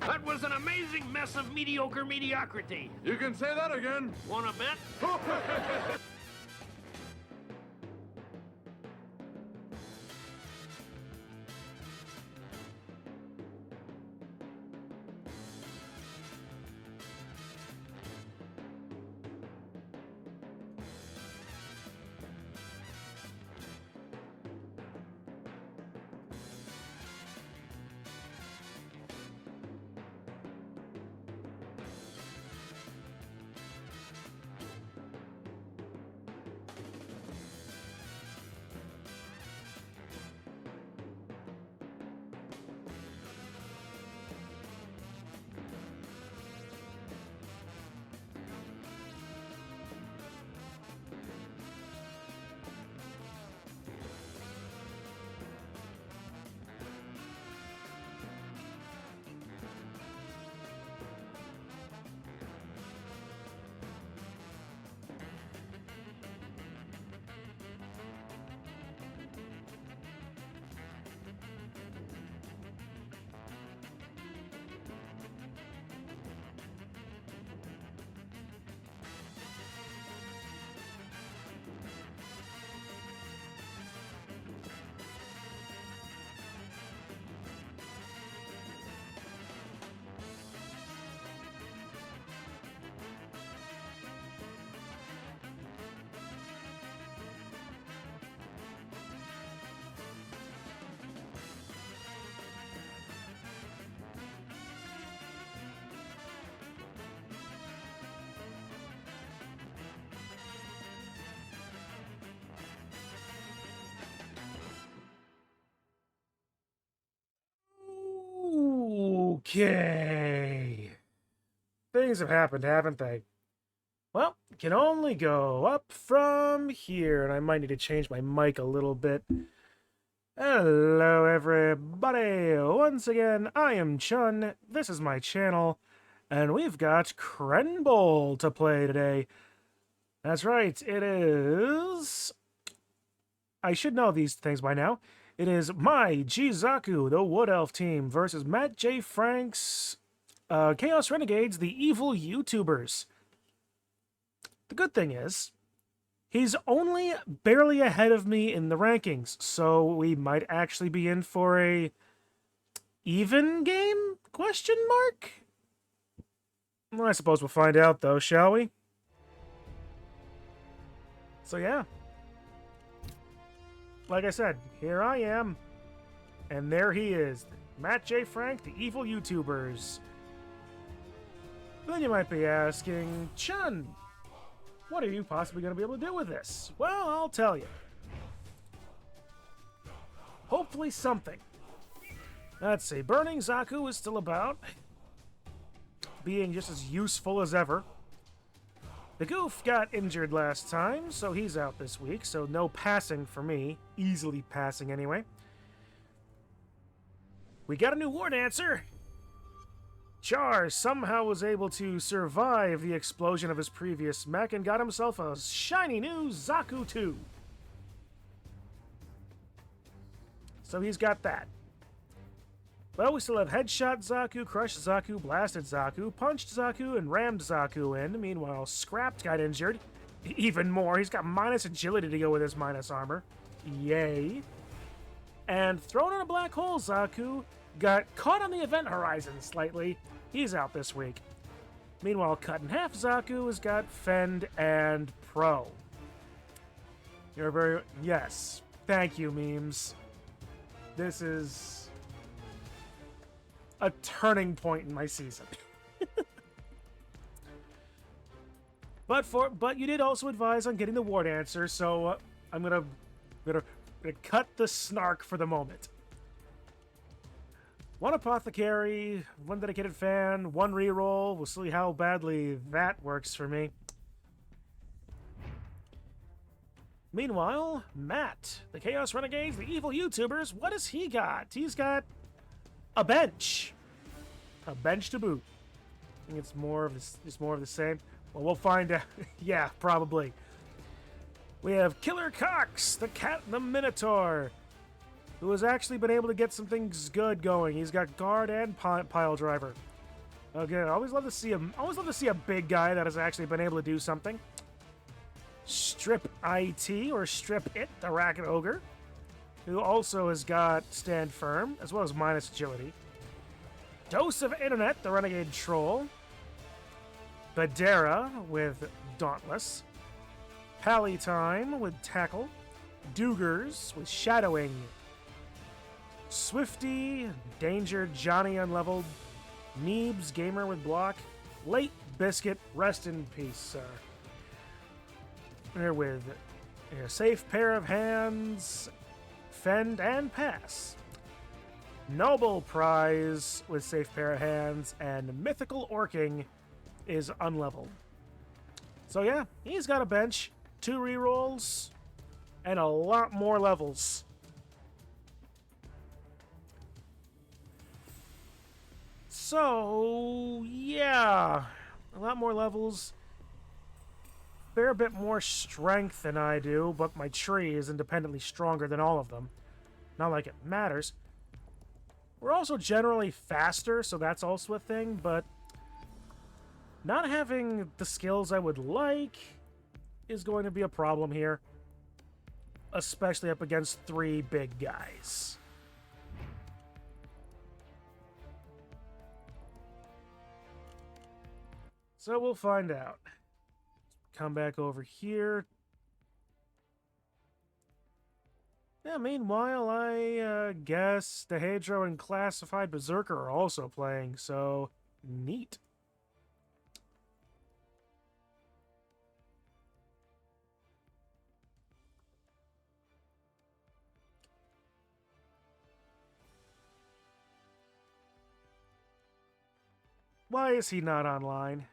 That was an amazing mess of mediocre mediocrity. You can say that again. Want a bet? Okay. Things have happened, haven't they? Well, can only go up from here, and I might need to change my mic a little bit. Hello, everybody. Once again, I am Chun. This is my channel, and we've got Crenbowl to play today. That's right, it is... I should know these things by now. It is my Jizaku, the Wood Elf team, versus Matt J. Frank's Chaos Renegades, the evil YouTubers. The good thing is, he's only barely ahead of me in the rankings, so we might actually be in for a even game? Question mark? Well, I suppose we'll find out, though, shall we? So yeah. Like I said, here I am, and there he is, Matt J. Frank, the evil YouTubers. Then you might be asking, Chun, what are you possibly going to be able to do with this? Well, I'll tell you. Hopefully something. Let's see, Burning Zaku is still about, being just as useful as ever. The Goof got injured last time, so he's out this week, so no passing for me. Easily passing, anyway. We got a new War Dancer! Char somehow was able to survive the explosion of his previous mech and got himself a shiny new Zaku 2. So he's got that. Well, we still have Headshot Zaku, Crushed Zaku, Blasted Zaku, Punched Zaku, and Rammed Zaku in. Meanwhile, Scrapped got injured. Even more, he's got minus agility to go with his minus armor. Yay. And Thrown in a Black Hole Zaku got caught on the event horizon slightly. He's out this week. Meanwhile, Cut in Half Zaku has got Fend and Pro. You're very... Yes. Thank you, memes. This is a turning point in my season. But you did also advise on getting the War Dancer, so I'm gonna cut the snark for the moment. One Apothecary, one Dedicated Fan, one reroll. We'll see how badly that works for me. Meanwhile, Matt, the Chaos Renegades, the evil YouTubers, what has he got? He's got a bench. A bench to boot. I think it's more of the same. Well, we'll find out. Yeah, probably. We have Killer Cox, the Cat and the Minotaur, who has actually been able to get some things good going. He's got Guard and Pile Driver. Okay, I always love to see a big guy that has actually been able to do something. Strip IT, or Strip It, the Racket Ogre, who also has got Stand Firm, as well as minus agility. Dose of Internet, the Renegade Troll. Badera with Dauntless. Time with Tackle. Dugers with Shadowing. Swifty, Danger, Johnny Unleveled. Neebs, Gamer with Block. Late Biscuit, rest in peace, sir. Here with a Safe Pair of Hands, Fend and Pass. Noble Prize with Safe Pair of Hands, and Mythical Orking is unleveled. So yeah, he's got a bench, 2 rerolls, and a lot more levels. So yeah, a lot more levels. Fair bit more strength than I do, but my tree is independently stronger than all of them. Not like it matters. We're also generally faster, so that's also a thing, but not having the skills I would like is going to be a problem here. Especially up against 3 big guys. So we'll find out. Come back over here. Yeah, meanwhile, I guess the Hedro and Classified Berserker are also playing, so neat. Why is he not online?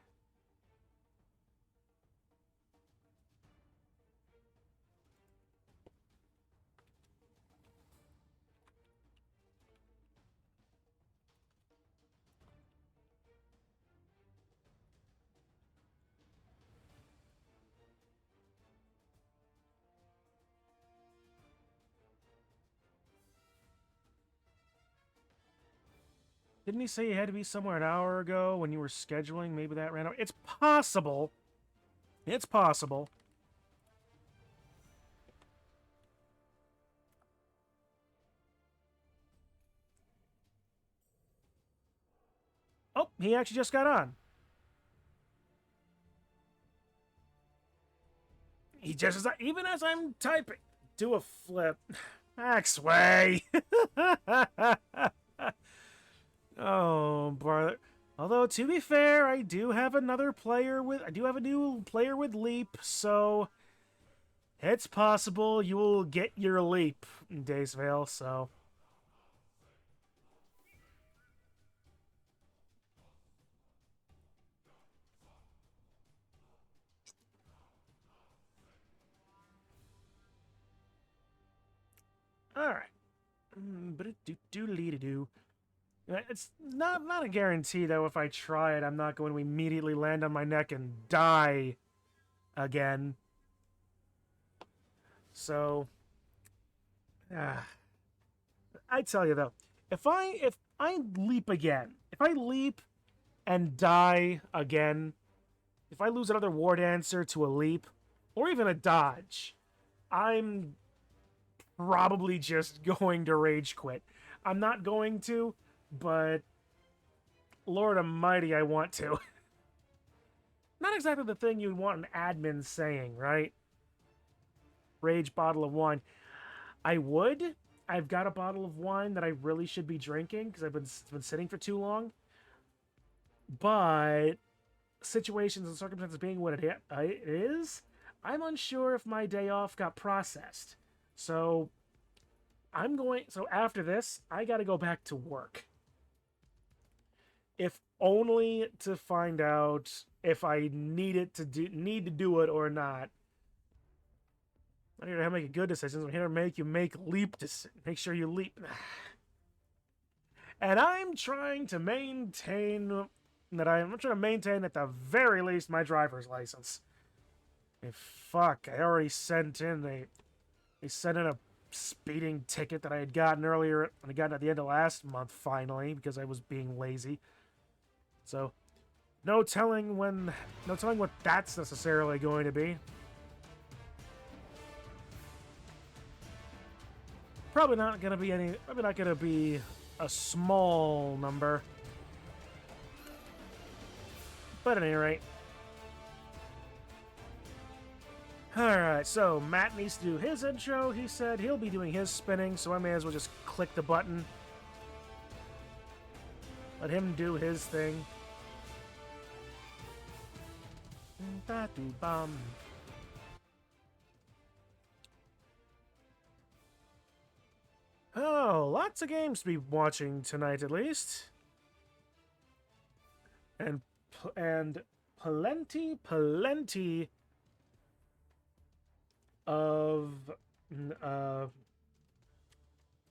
Didn't he say he had to be somewhere an hour ago when you were scheduling? Maybe that ran out. It's possible. It's possible. Oh, he actually just got on. He just is, even as I'm typing. Do a flip. Maxway. Oh, brother. Although to be fair, I do have a new player with Leap, so it's possible you will get your Leap in Daysvale, so. Alright. But it do. It's not a guarantee, though, if I try it, I'm not going to immediately land on my neck and die again. So, I tell you, though, if I leap again, if I leap and die again, if I lose another War Dancer to a leap, or even a dodge, I'm probably just going to rage quit. I'm not going to, but Lord Almighty, I want to. Not exactly the thing you'd want an admin saying, right? Rage bottle of wine. I would. I've got a bottle of wine that I really should be drinking because it's been sitting for too long. But situations and circumstances being what it is, I'm unsure if my day off got processed. So so after this, I got to go back to work. If only to find out if I need to do it or not. I'm here to make good decisions. I'm here to make you make leap decisions. Make sure you leap. And I'm trying to maintain at the very least my driver's license. Fuck, I already sent in a speeding ticket that I had gotten earlier, and I got at the end of last month finally because I was being lazy. So, no telling what that's necessarily going to be. Probably not going to be a small number. But at any rate. Alright, so Matt needs to do his intro. He said he'll be doing his spinning, so I may as well just click the button. Let him do his thing. Oh, lots of games to be watching tonight, at least. And plenty of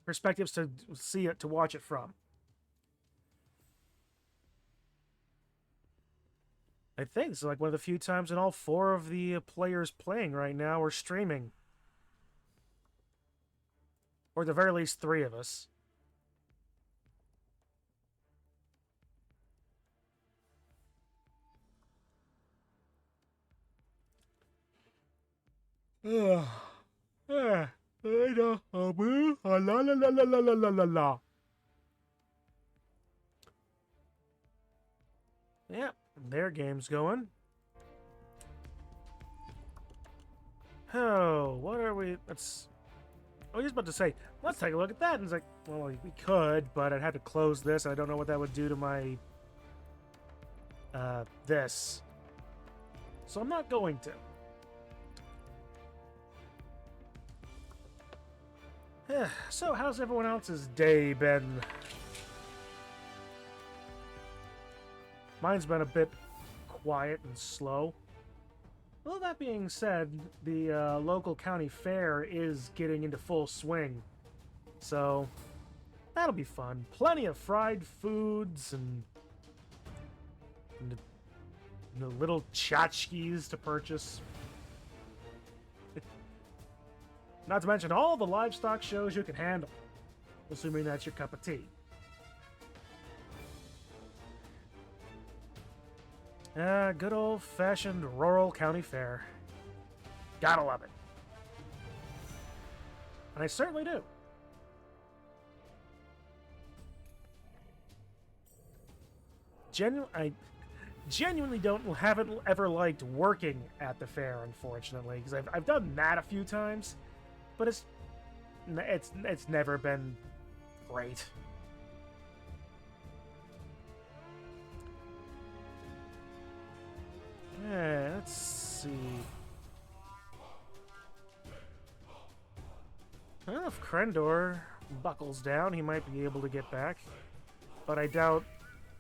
perspectives to watch it from. I think it's like one of the few times in all 4 of the players playing right now are streaming. Or at the very least 3 of us. Yeah. Their game's going. Oh, what are we? I was just about to say, let's take a look at that. And it's like, well, we could, but I'd have to close this. And I don't know what that would do to my this. So I'm not going to. So, how's everyone else's day been? Mine's been a bit quiet and slow. Well, that being said, the local county fair is getting into full swing. So, that'll be fun. Plenty of fried foods and little tchotchkes to purchase. Not to mention all the livestock shows you can handle, assuming that's your cup of tea. Good old-fashioned rural county fair. Gotta love it. And I certainly do. I genuinely haven't ever liked working at the fair, unfortunately, because I've done that a few times. But it's never been great. Let's see. Well, if Crendor buckles down, he might be able to get back. But I doubt...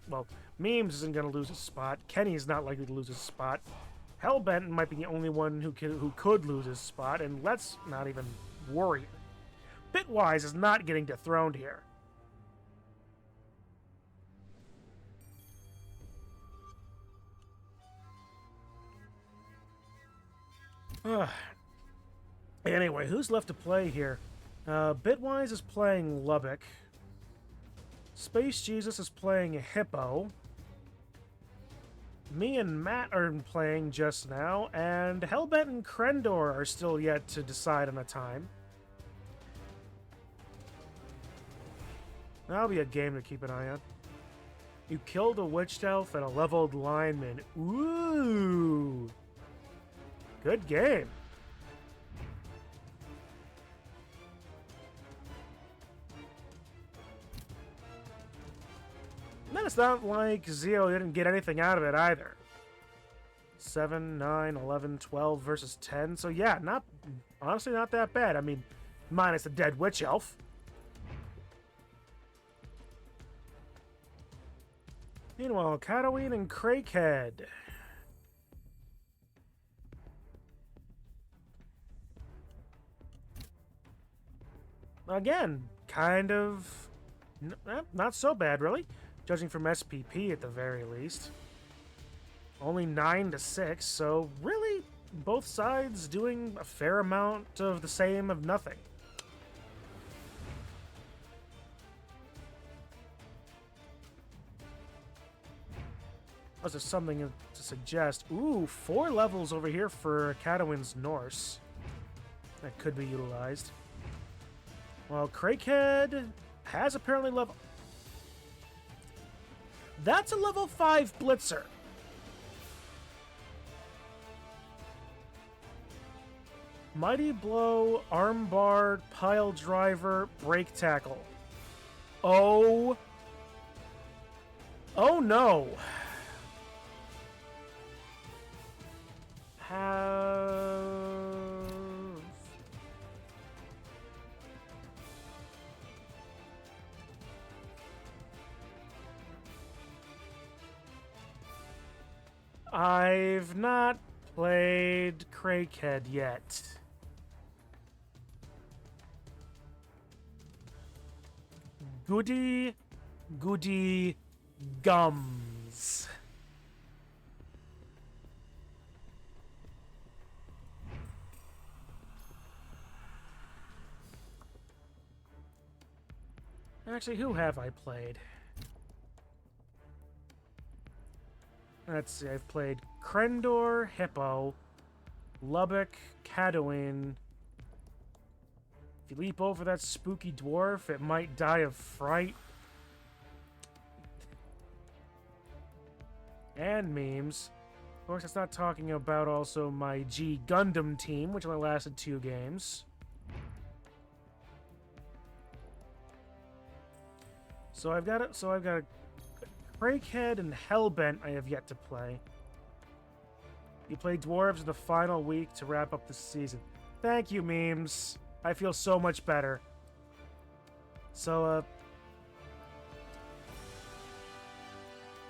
Well, Memes isn't going to lose his spot. Kenny's not likely to lose his spot. Hellbent might be the only one who could lose his spot, and let's not even worry. Bitwise is not getting dethroned here. Anyway, who's left to play here? Bitwise is playing Lubbock. Space Jesus is playing Hippo. Me and Matt are playing just now, and Hellbent and Crendor are still yet to decide on a time. That'll be a game to keep an eye on. You killed a witch elf and a leveled lineman. Ooh! Good game. And then it's not like Zeo didn't get anything out of it either. 7, 9, 11, 12 versus 10. So yeah, honestly not that bad. I mean, minus the dead witch elf. Meanwhile, Catoween and Crakehead. Again, kind of... not so bad, really. Judging from SPP at the very least. Only 9-6, so really, both sides doing a fair amount of the same of nothing. Unless there's something to suggest. Ooh, 4 levels over here for Cadwin's Norse. That could be utilized. Well, Crakehead has apparently level... That's a level 5 Blitzer. Mighty Blow, Armbar, Pile Driver, Brake Tackle. Oh. Oh no. I've not played Crakehead yet. Goody gums. Actually, who have I played? Let's see, I've played Crendor, Hippo, Lubbock, Cadwin. If you leap over that spooky dwarf, it might die of fright. And memes. Of course, it's not talking about also my G Gundam team, which only lasted 2 games. So I've got a Crakehead and Hellbent I have yet to play. You play Dwarves in the final week to wrap up the season. Thank you, memes. I feel so much better. So,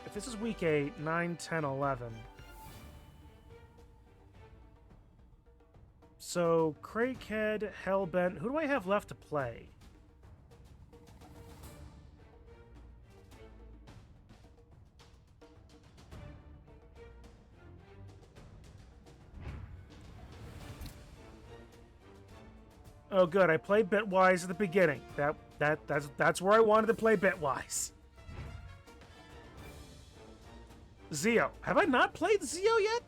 if this is week 8, 9, 10, 11. So, Crakehead, Hellbent. Who do I have left to play? Oh, good. I played Bitwise at the beginning. That's where I wanted to play Bitwise. Zeo. Have I not played Zeo yet?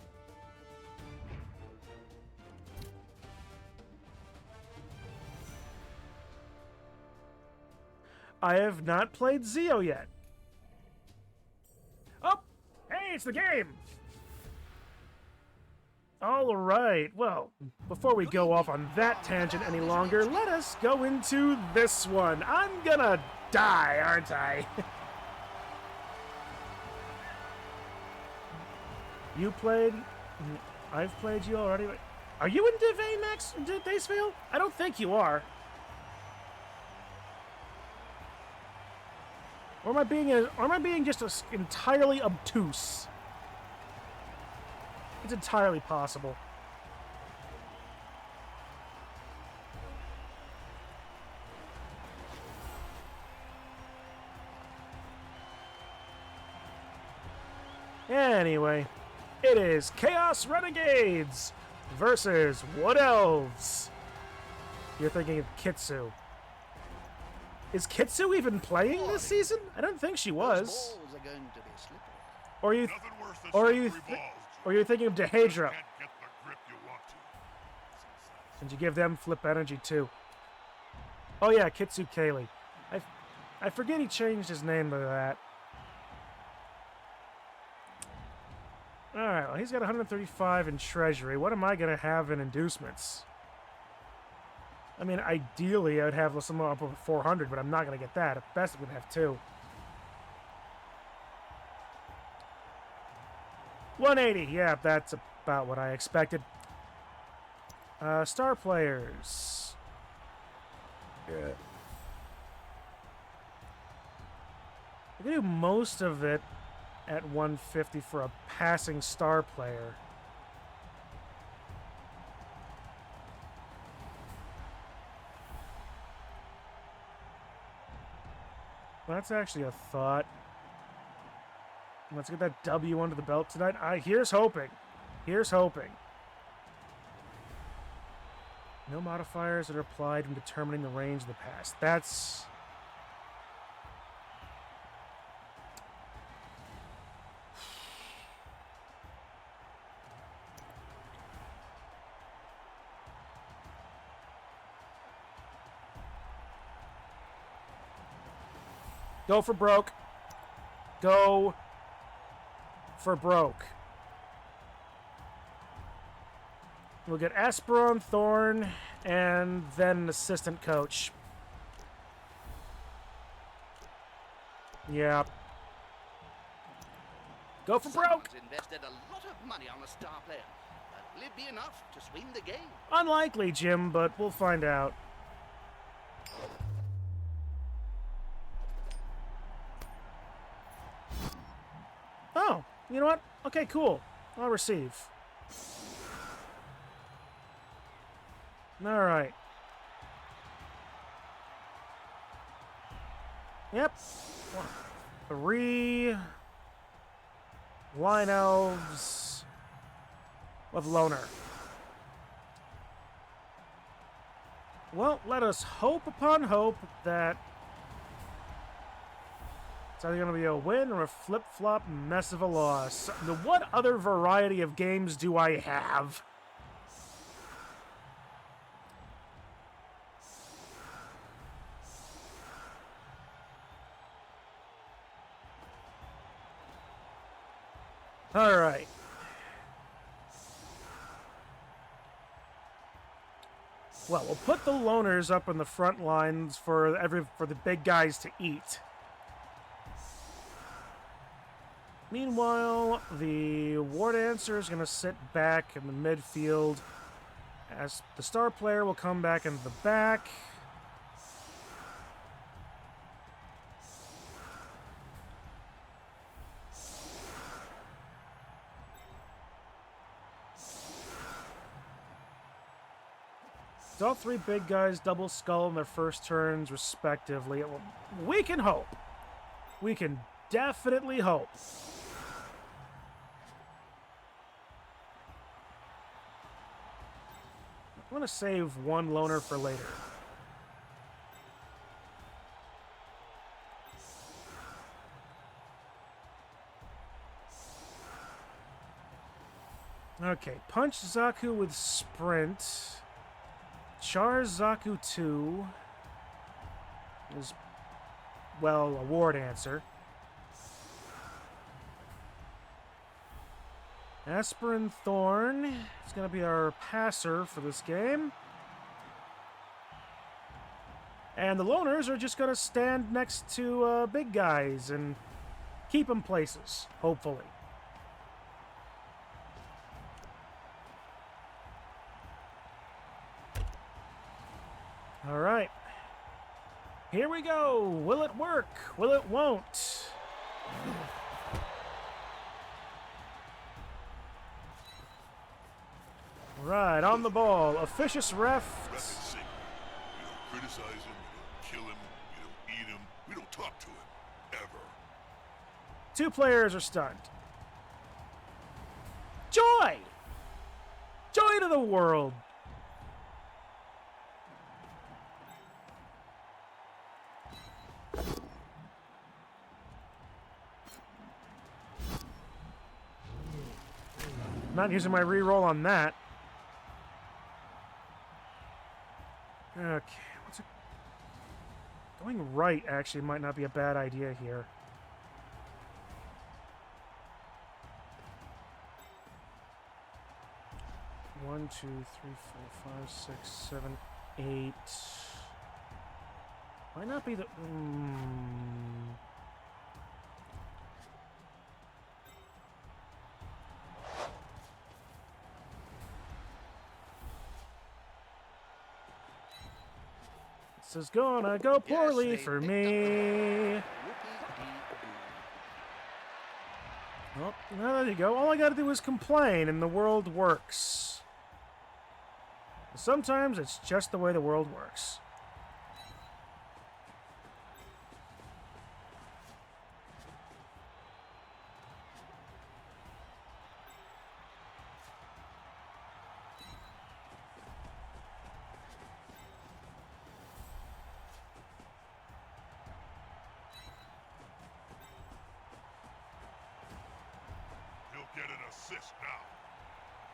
I have not played Zeo yet. Oh! Hey, it's the game! Alright, well, before we go off on that tangent any longer, let us go into this one. I'm gonna die, aren't I? You played... I've played you already. Are you in Div Max, Dacevale? I don't think you are. Or am I being just entirely obtuse? It's entirely possible. Anyway, it is Chaos Renegades versus Wood Elves. You're thinking of Kitsu. Is Kitsu even playing this season? I don't think she was. Or you, or you're thinking of Dehedra. And you give them flip energy too. Oh yeah, Kitsu Kaylee. I forget he changed his name to that. Alright, well he's got 135 in treasury. What am I gonna have in inducements? I mean, ideally I'd have somewhere up over 400, but I'm not gonna get that. At best I'm gonna have 2. 180, yeah, that's about what I expected. Star players. Good. I can do most of it at 150 for a passing star player. Well, that's actually a thought. Let's get that W under the belt tonight. Here's hoping. Here's hoping. No modifiers that are applied when determining the range of the pass. That's... Go for broke. Go for broke. We'll get Esperon, Thorn, and then an assistant coach. Yeah. Go for broke. Someone's invested a lot of money on a star player. Will it be enough to swing the game? Unlikely, Jim, but we'll find out. Oh, you know what? Okay, cool. I'll receive. All right. Yep. 3 line elves with loner. Well, let us hope upon hope that it's either going to be a win or a flip-flop mess of a loss. Now, what other variety of games do I have? All right. Well, we'll put the loners up in the front lines for the big guys to eat. Meanwhile, the War Dancer is going to sit back in the midfield as the star player will come back into the back. All 3 big guys double skull in their first turns, respectively. We can hope. We can definitely hope. I'm going to save 1 loner for later. Okay, punch Zaku with sprint. Charge Zaku 2 is, well, a War Dancer. Aspirin Thorn is going to be our passer for this game. And the loners are just going to stand next to big guys and keep them places, hopefully. All right. Here we go. Will it work? Will it won't? Right, on the ball. Officious ref. Ref is sick. We don't criticize him, we don't kill him, we don't eat him, we don't talk to him. Ever. 2 players are stunned. Joy! Joy to the world! Not using my reroll on that. Okay, what's it? Going right actually might not be a bad idea here. One, 2, 3, 4, 5, 6, 7, 8. Might not be the. This is gonna go poorly for me. Well, there you go. All I gotta do is complain and the world works. Sometimes it's just the way the world works. He'll get an assist now.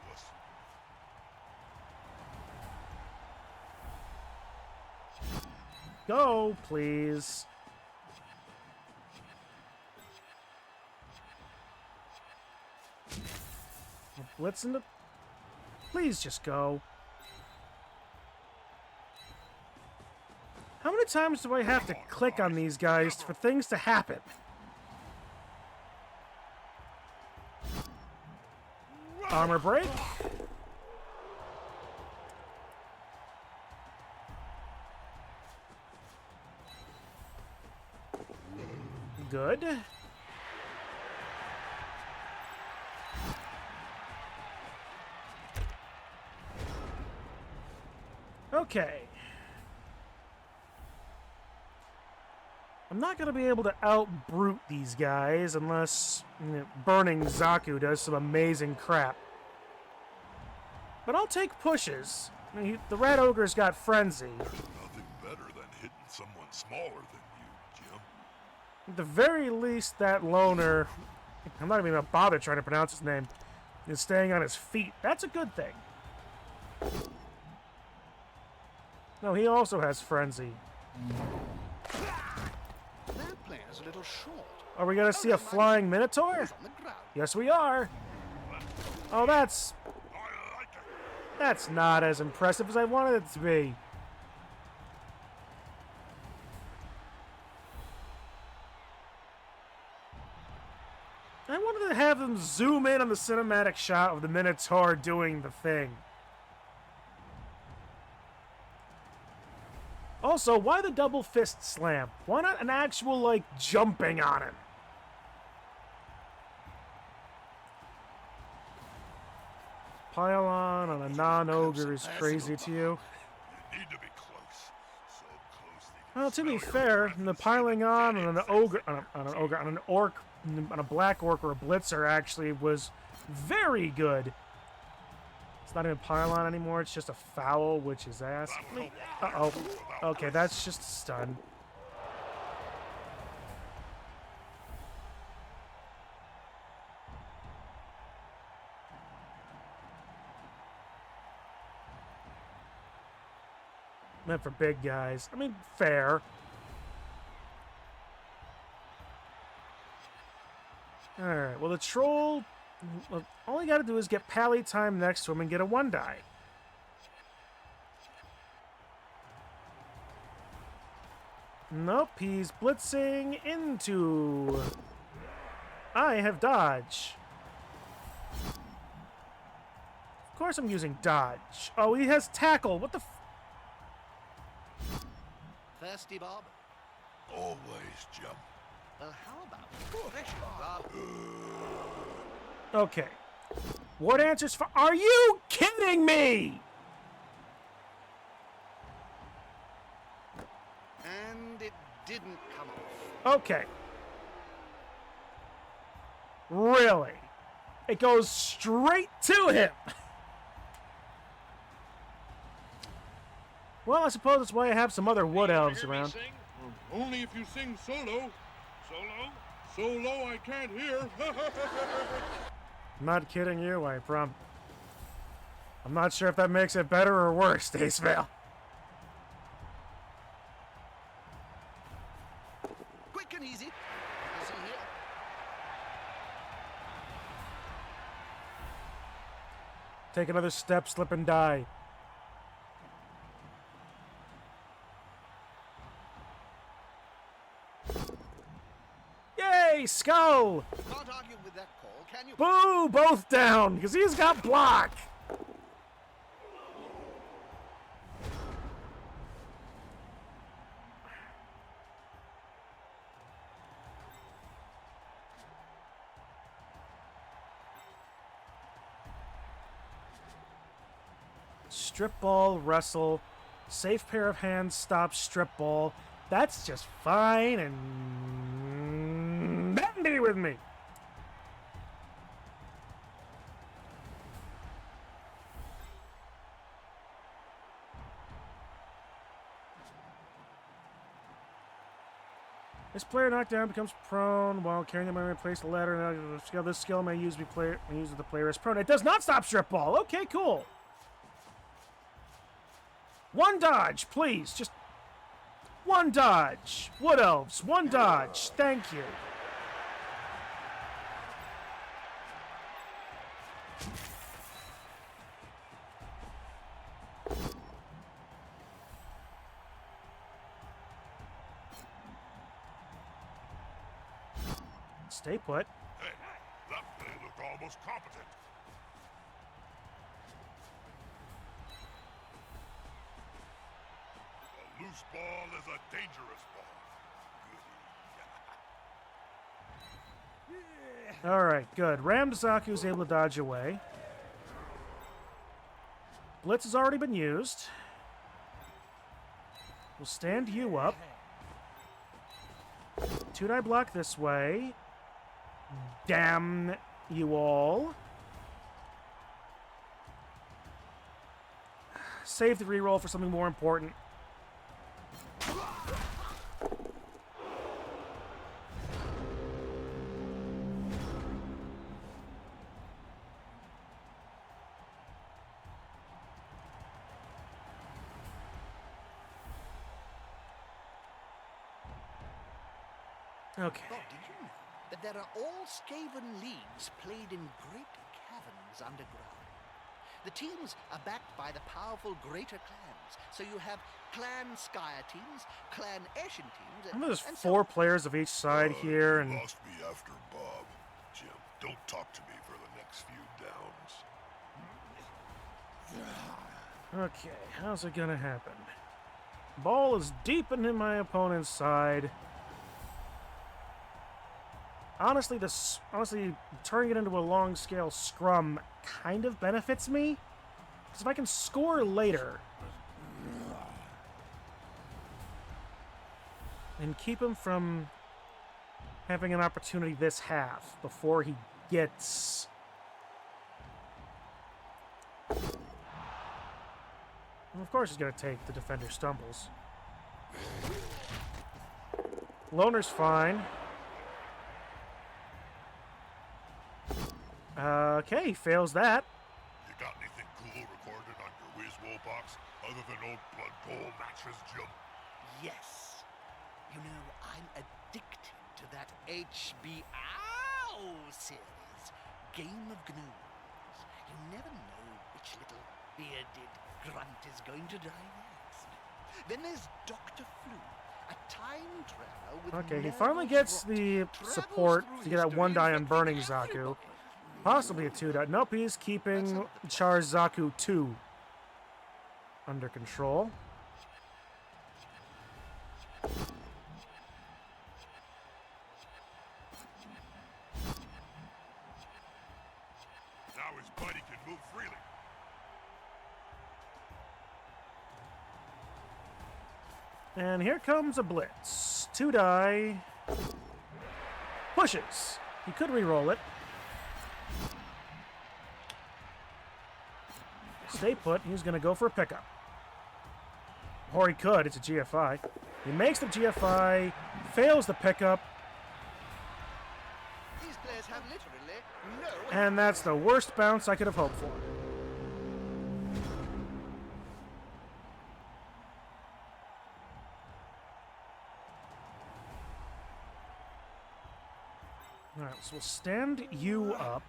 Wuss. Go, please. We're blitzing the... Please just go. How many times do I have to click on these guys for things to happen? Armor break. Good. Okay. I'm not going to be able to out-brute these guys unless Burning Zaku does some amazing crap. But I'll take pushes. I mean, the Red Ogre's got Frenzy. Nothing better than hitting someone smaller than you, Jim. At the very least, that loner, I'm not even going to bother trying to pronounce his name, is staying on his feet. That's a good thing. No, he also has Frenzy. That player's a little short. Are we going to see a flying Minotaur? He's on the ground. Yes, we are. Oh, that's I like it. That's not as impressive as I wanted it to be. I wanted to have them zoom in on the cinematic shot of the Minotaur doing the thing. Also, why the double fist slam? Why not an actual, like, jumping on him? Pylon on a non-ogre is crazy to you. You need to be close. So close they can Well, to be smell your fair, breath the and piling smell on your an ogre, on an orc, on a black orc or a blitzer actually was very good. It's not even pylon anymore. It's just a foul, which is ass. Uh-oh. Okay, that's just a stun. Meant for big guys. I mean, fair. Alright, well the troll... all you gotta do is get pally time next to him and get a 1-die. Nope, he's blitzing into... I have dodge. Of course I'm using dodge. Oh, he has tackle. What the f... Thirsty, Bob? Always, Jim. How about fresh, Bob? Okay. What answers for... Are you kidding me? And it didn't come off. Okay. Really? It goes straight to him. Well, I suppose that's why I have some other wood elves around. Only if you sing solo. Solo? Solo I can't hear. I'm not kidding you, I promise. I'm not sure if that makes it better or worse, Dacevale. Quick and easy. Easy here. Take another step, slip and die. Yay, skull! Can't argue with that call, can you? Boo, both down, because he's got block. Strip ball, wrestle, safe pair of hands, stop, strip ball. That's just fine and dandy with me. This player knocked down becomes prone while carrying them. I may place the ladder and skill. This skill may use with the player as prone. It does not stop strip ball. Okay, cool. One dodge, please. Just one dodge. Wood elves, one dodge. Thank you. Stay put. Hey, that play looked almost competent. A loose ball is a dangerous ball. Alright, good. Ramzaku is able to dodge away. Blitz has already been used. We'll stand you up. 2-die block this way. Damn you all. Save the reroll for something more important. Okay. Oh, did you know that there are all Skaven leagues played in great caverns underground? The teams are backed by the powerful greater clans, so you have Clan Skyer teams, Clan Ashen teams, And there's and 4 players of each side here, You and lost me after Bob. Jim, don't talk to me for the next few downs. okay, how's it gonna happen? Ball is deep into my opponent's side. Honestly, turning it into a long-scale scrum kind of benefits me. Because if I can score later and keep him from having an opportunity this half before he gets... Well, of course he's going to take the defender stumbles. Loner's fine. Okay, fails that. You got anything cool recorded on your Wizwo box other than old Blood Bowl matches, Jim? yes. You know, I'm addicted to that HBO series, Game of Gnomes. You never know which little bearded grunt is going to die next. Then there's Dr. Flu, a time traveler with Okay, he nervous finally gets rot, the travels support through to get that history 1 die on infecting Burning Zaku. everybody. Possibly a 2-die. Nope, he's keeping Char Zaku 2 under control. Now his buddy can move freely. And here comes a blitz. 2-die. Pushes. He could re-roll it. Stay put. He's going to go for a pickup. Or he could. It's a GFI. He makes the GFI, fails the pickup, These players have literally no... and that's the worst bounce I could have hoped for. Alright, so we'll stand you up.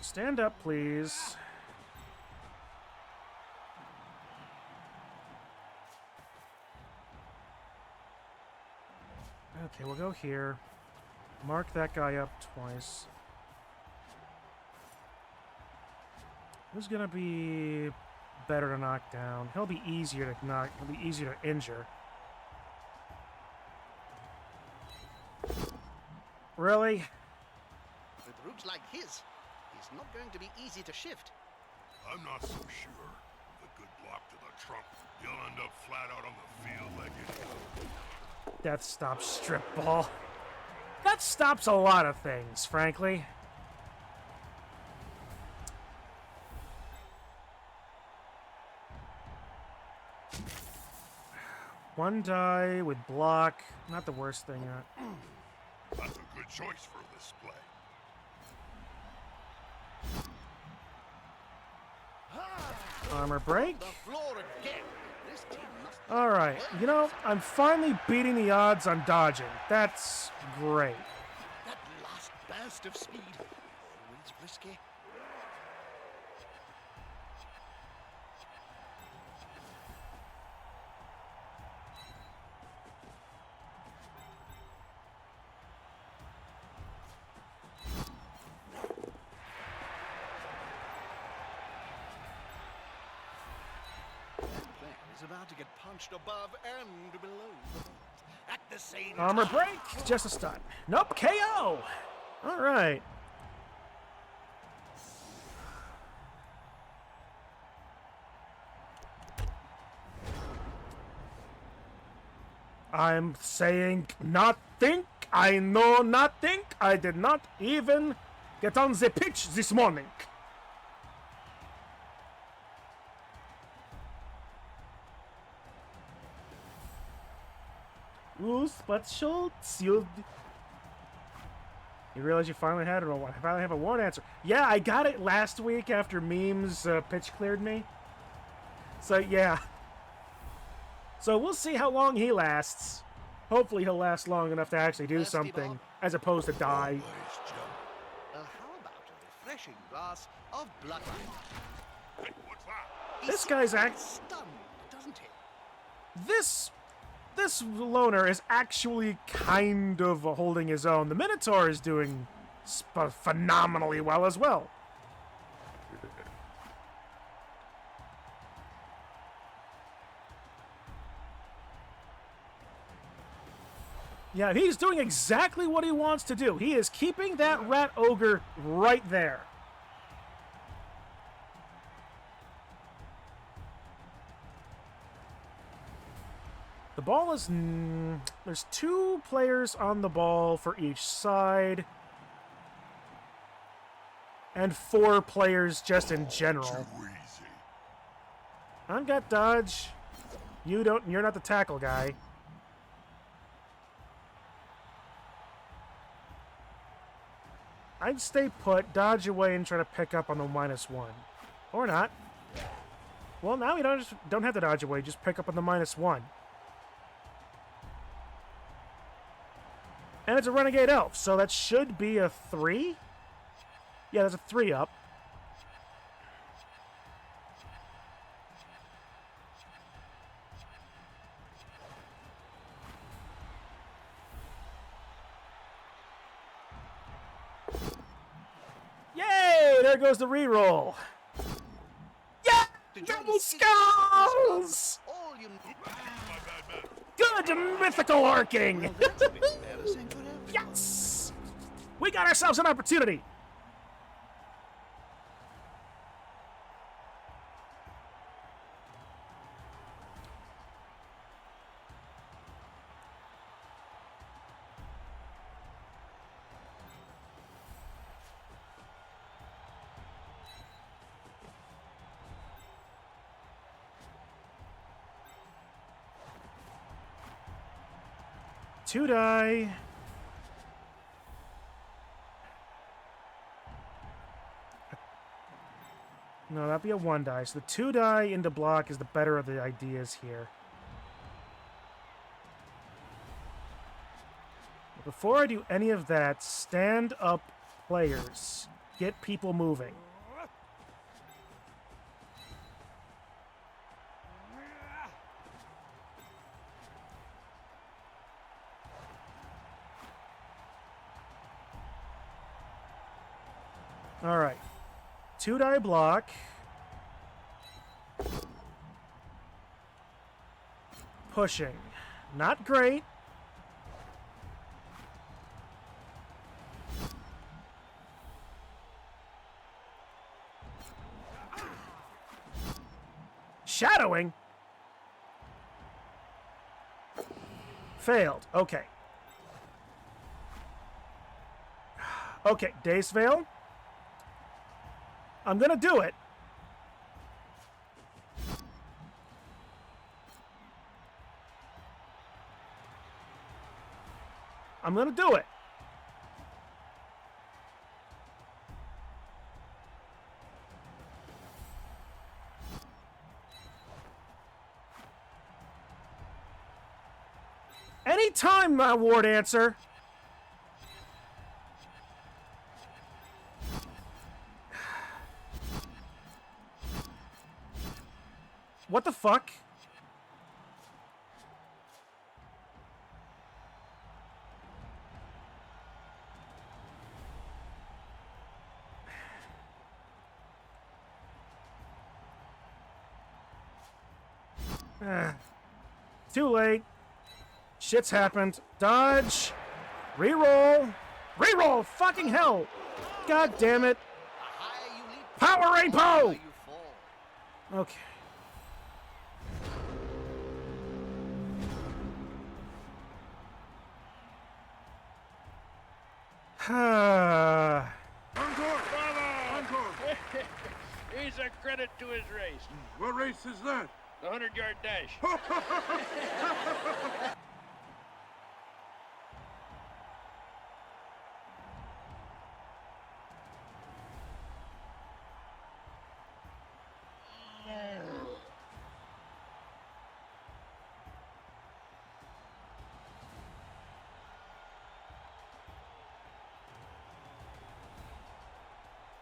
Stand up, please. Okay, we'll go here. Mark that guy up twice. Who's gonna be better to knock down? He'll be easier to knock. He'll be easier to injure. Really? With routes like his, he's not going to be easy to shift. I'm not so sure. With a good block to the trunk, you'll end up flat out on the field like anyhow. That stops strip ball. That stops a lot of things, frankly. 1 die with block. Not the worst thing. That's a good choice for this play. Armor break. The floor again. This team must be Alright, you know, I'm finally beating the odds on dodging. That's great. that last burst of speed. Always risky. Player is about to get punched above and below the belt. At the same Armor time. break. Just a stun. Nope, KO. Alright. I'm saying not think. I know not think. I did not even get on the pitch this morning. Ooh, but Schultz, you realize you finally had it, or I finally have a warrant answer. Yeah, I got it last week after Meme's pitch cleared me. So, yeah. So, we'll see how long he lasts. Hopefully, he'll last long enough to actually do Thirsty, something, Bob? as opposed to die. Always jump. How about a refreshing glass of blood wine? Hey, what's that? This guy's Stunned, doesn't he? This loner is actually kind of holding his own. The Minotaur is doing phenomenally well as well. Yeah, he's doing exactly what he wants to do. He is keeping that rat ogre right there. The ball is... there's 2 players on the ball for each side. And 4 players just in general. Too easy. I've got dodge. You don't... You're not the tackle guy. I'd stay put, dodge away, and try to pick up on the -1. Or not. Well, now we don't have to dodge away. Just pick up on the -1. And it's a Renegade Elf, so that should be a 3? Yeah, there's a 3 up. Yay! There goes the reroll. Yeah! Did you Double see- skulls! All you Good mythical arcing! Well, that's a bit embarrassing for everyone. Yes! We got ourselves an opportunity. Two die. No, that'd be a 1 die. So the 2 die into block is the better of the ideas here. But before I do any of that, stand up players. Get people moving. All right. 2 die block. Pushing. Not great. Shadowing? Failed. Okay. Okay, Dace Veil. I'm gonna do it. I'm gonna do it. Anytime, my ward answer. What the fuck? Too late. Shit's happened. Dodge. Reroll. Reroll! Fucking hell! God damn it. The higher you leap, Power the Rainbow! lower you fall. Okay. Encore! Bravo! Encore! He's a credit to his race. What race is that? The 100-yard dash.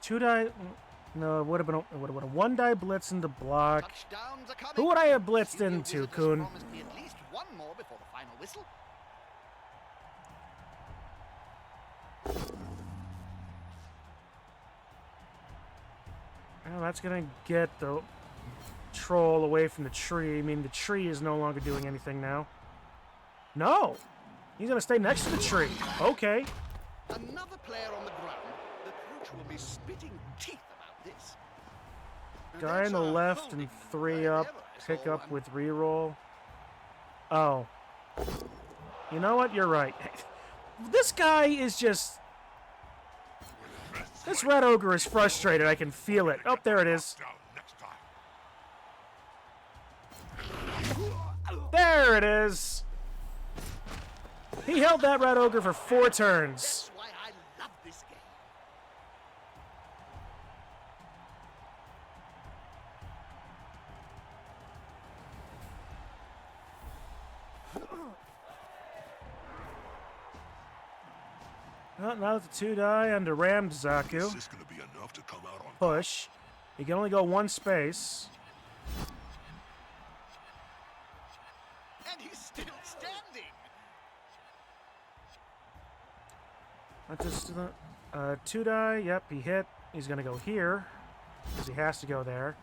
Two die. No, it would have been a 1-die blitz into block. Touchdowns are coming. Who would I have blitzed Studio into, visitors Kuhn? promised me at least one more before the final whistle. Well, that's gonna get the troll away from the tree. I mean, the tree is no longer doing anything now. No! He's gonna stay next to the tree. Okay. Another player on the ground. The coach will be spitting teeth about this. Now, Guy that's on the a left holding and move 3 right up. there, I Pick saw up one. with reroll. Oh. You know what? You're right. This guy is just... This red ogre is frustrated. I can feel it. Oh, there it is. Down next time. There it is. He held that red ogre for 4 turns. That's why I love this game. Well, now that the 2-die under rammed Is Zaku. this gonna be enough to come out on Push. He can only go 1 space. And he's still standing. Not just 2-die. Yep, he hit. He's gonna go here because he has to go there.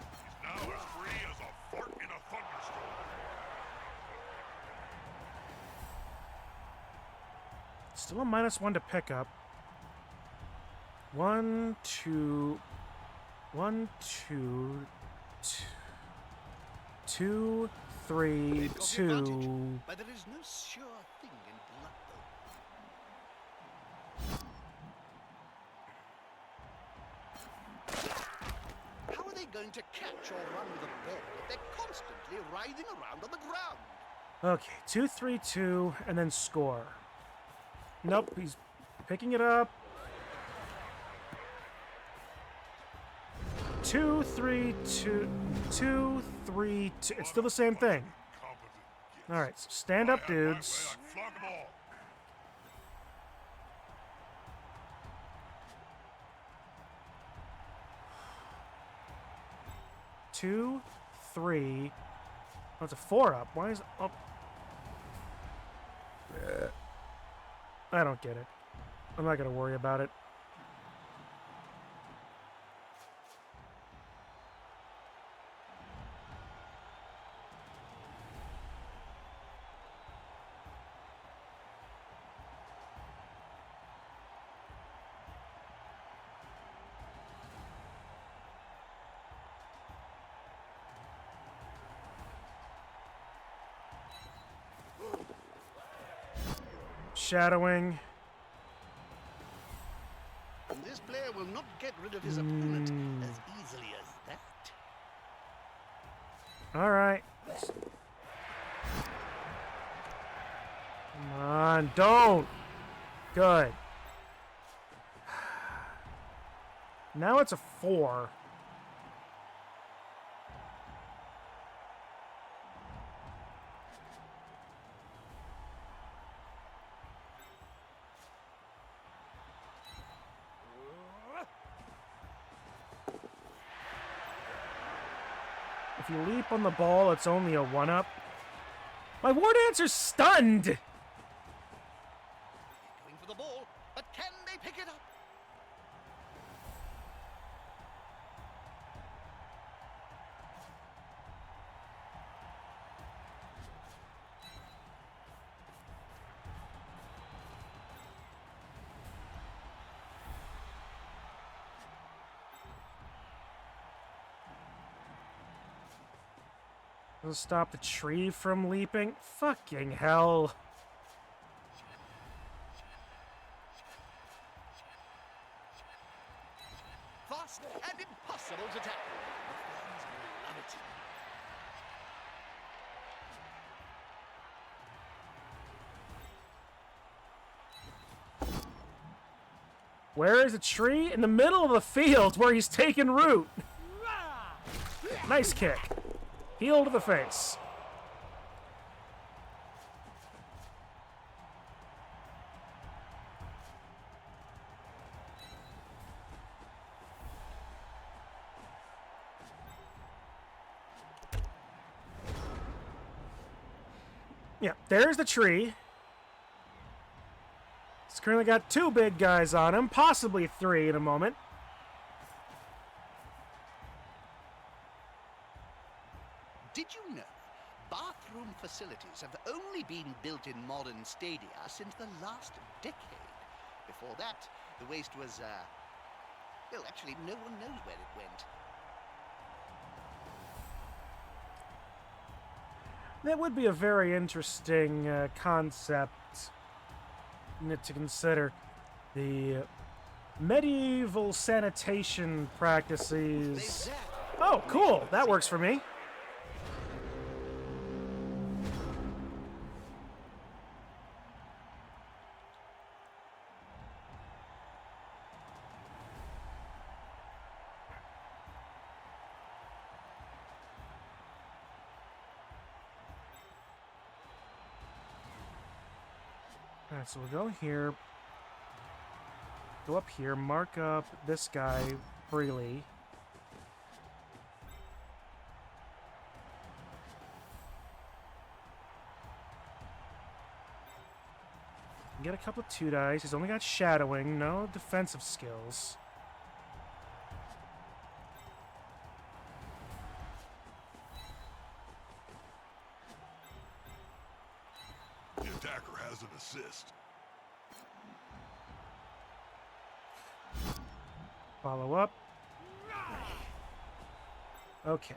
He's now as free as a fart in a thunderstorm. Still a -1 to pick up. 1, 2, 1, 2, 2, 3, They've got the 2. advantage, but there is no sure thing in blood, though. How are they going to catch or run the ball if they're constantly writhing around on the ground? Okay, 2, 3, 2, and then score. Nope, he's picking it up. 2, 3, 2, 2, 3, 2. It's still the same thing. Competent gits. All right, so stand up, If I had my way, dudes. I'd flog 'em all. 2, 3. Oh, it's a 4-up. Why is it up? I don't get it. I'm not gonna worry about it. Shadowing. And this player will not get rid of his opponent as easily as that. All right. on, don't. Good. Now it's a 4. If you leap on the ball, it's only a 1-up. My War Dancer's stunned! Going for the ball, but can they pick it up? Does it stop the tree from leaping? Fucking hell. Fast and impossible to tackle. The fans will love it. Where is a tree? In the middle of the field where he's taking root. Nice kick. Heel to the face. Yeah, there's the tree. He's currently got 2 big guys on him, possibly 3 in a moment. Did you know bathroom facilities have only been built in modern stadia since the last decade? Before that, the waste was, well, actually, no one knows where it went. That would be a very interesting concept to consider. The medieval sanitation practices. Oh, cool. That works for me. Alright, so we'll go here. Go up here, mark up this guy freely. Get a couple of 2 dice. He's only got shadowing, no defensive skills. The attacker has an assist. Follow up. Okay.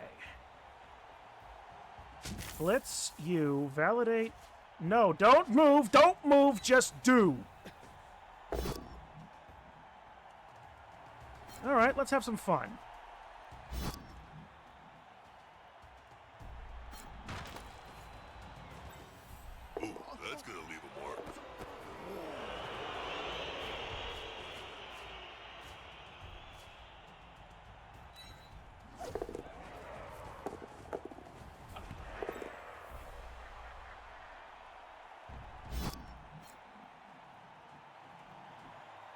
Blitz, you. Validate. No, don't move! Don't move! Just do! Alright, let's have some fun. Ooh, that's gonna leave a mark.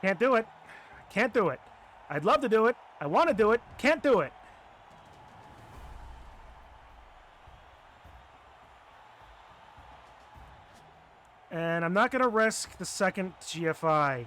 Can't do it. Can't do it. I'd love to do it. I want to do it. Can't do it. And I'm not going to risk the second GFI.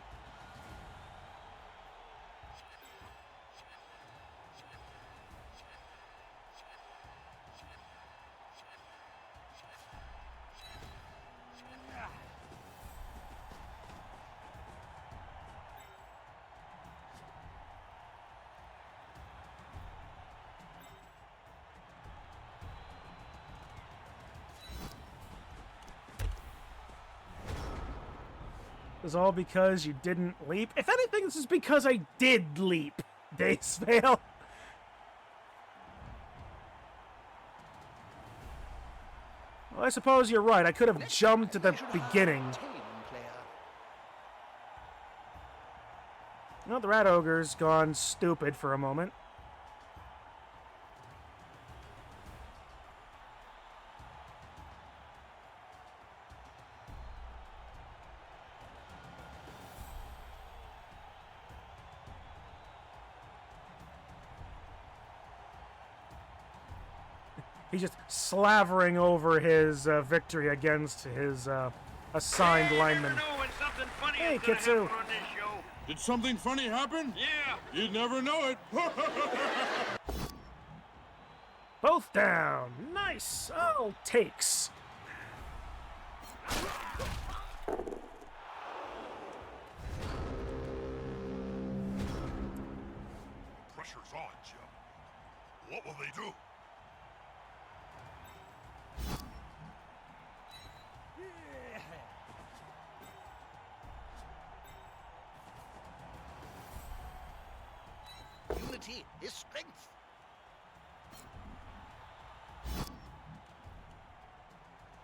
It was all because you didn't leap. If anything, this is because I did leap. Days fail. Well, I suppose you're right. I could have jumped at the beginning. Well, the rat ogre's gone stupid for a moment. He's just slavering over his victory against his assigned lineman. Hey, Kitsu. Did something funny happen? Yeah. You'd never know it. Both down. Nice. All takes. Pressure's on, Jim. What will they do? Unity is strength.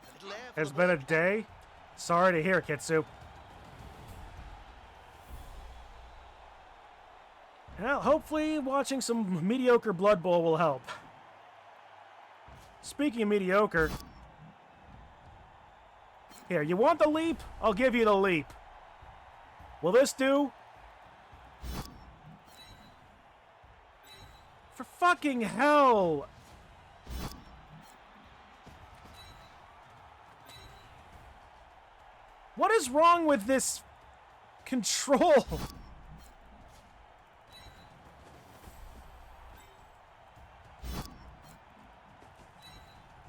A little air for Has the been a bird. day. Sorry to hear, Kitsu. Well, hopefully watching some mediocre Blood Bowl will help. Speaking of mediocre... Here, you want the leap? I'll give you the leap. Will this do? For fucking hell! What is wrong with this control?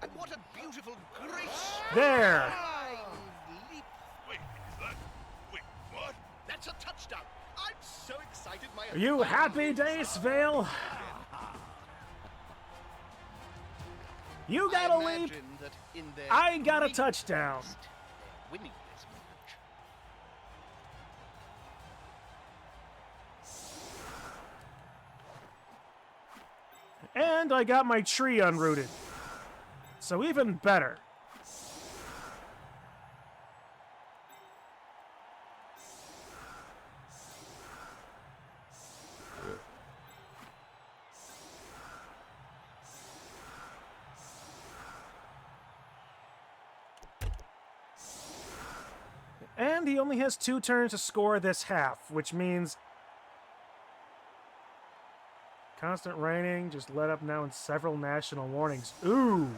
And what a beautiful grace. There! Leap. Wait, is that... Wait, what? That's a touchdown. I'm so excited. My Are you happy, Dace Vale? You got a leap. That in their I got a greatest, touchdown. they're winning this match. And I got my tree unrooted. So even better. And he only has 2 turns to score this half, which means constant raining just let up now in several national warnings. Ooh!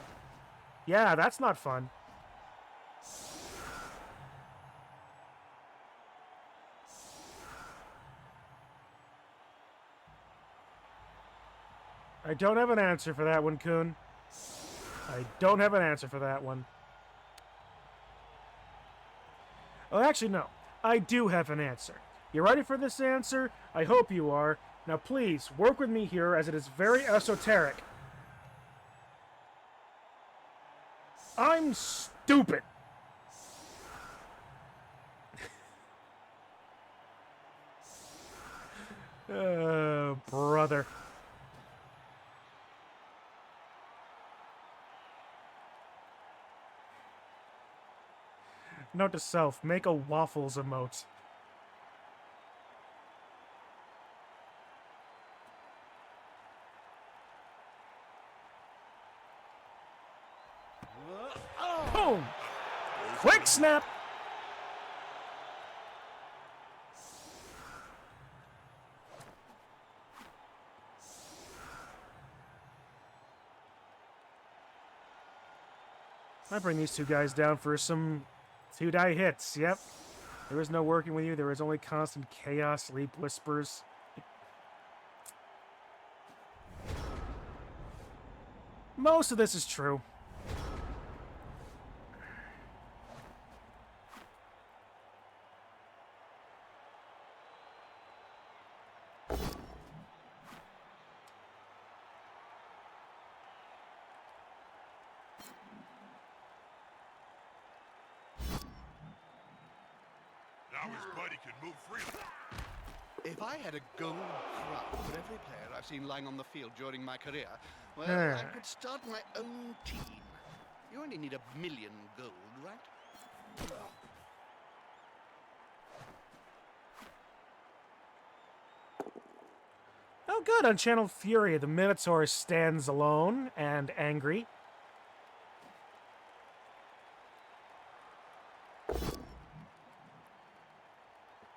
Yeah, that's not fun. I don't have an answer for that one, Kuhn. I don't have an answer for that one. Oh, actually, no. I do have an answer. You ready for this answer? I hope you are. Now, please, work with me here, as it is very esoteric. I'm stupid. Brother. Note to self, make a waffles emote. Boom! Quick snap! I bring these 2 guys down for some 2-die hits, yep. There is no working with you, there is only constant chaos, leap whispers. Most of this is true. Now his buddy can move freely. If I had a gold crown for every player I've seen lying on the field during my career, well, Hmm. I could start my own team. You only need 1,000,000 gold, right? Oh, good. Unchanneled Fury. The Minotaur stands alone and angry.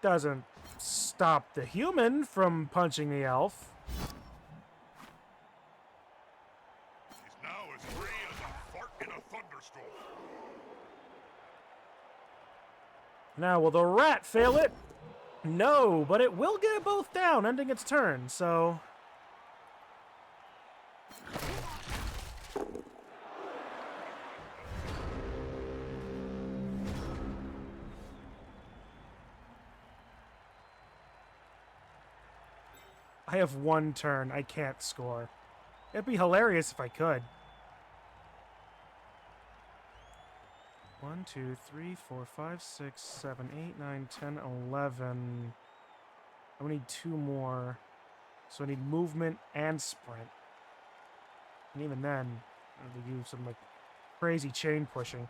Doesn't stop the human from punching the elf. He's now as free as a fart in a thunderstorm. Now, will the rat fail it? No, but it will get it both down, ending its turn, so... I have one turn. I can't score. It'd be hilarious if I could. 1, 2, 3, 4, 5, 6, 7, 8, 9, 10, 11. I need 2 more. So I need movement and sprint. And even then, I have to do some like crazy chain pushing.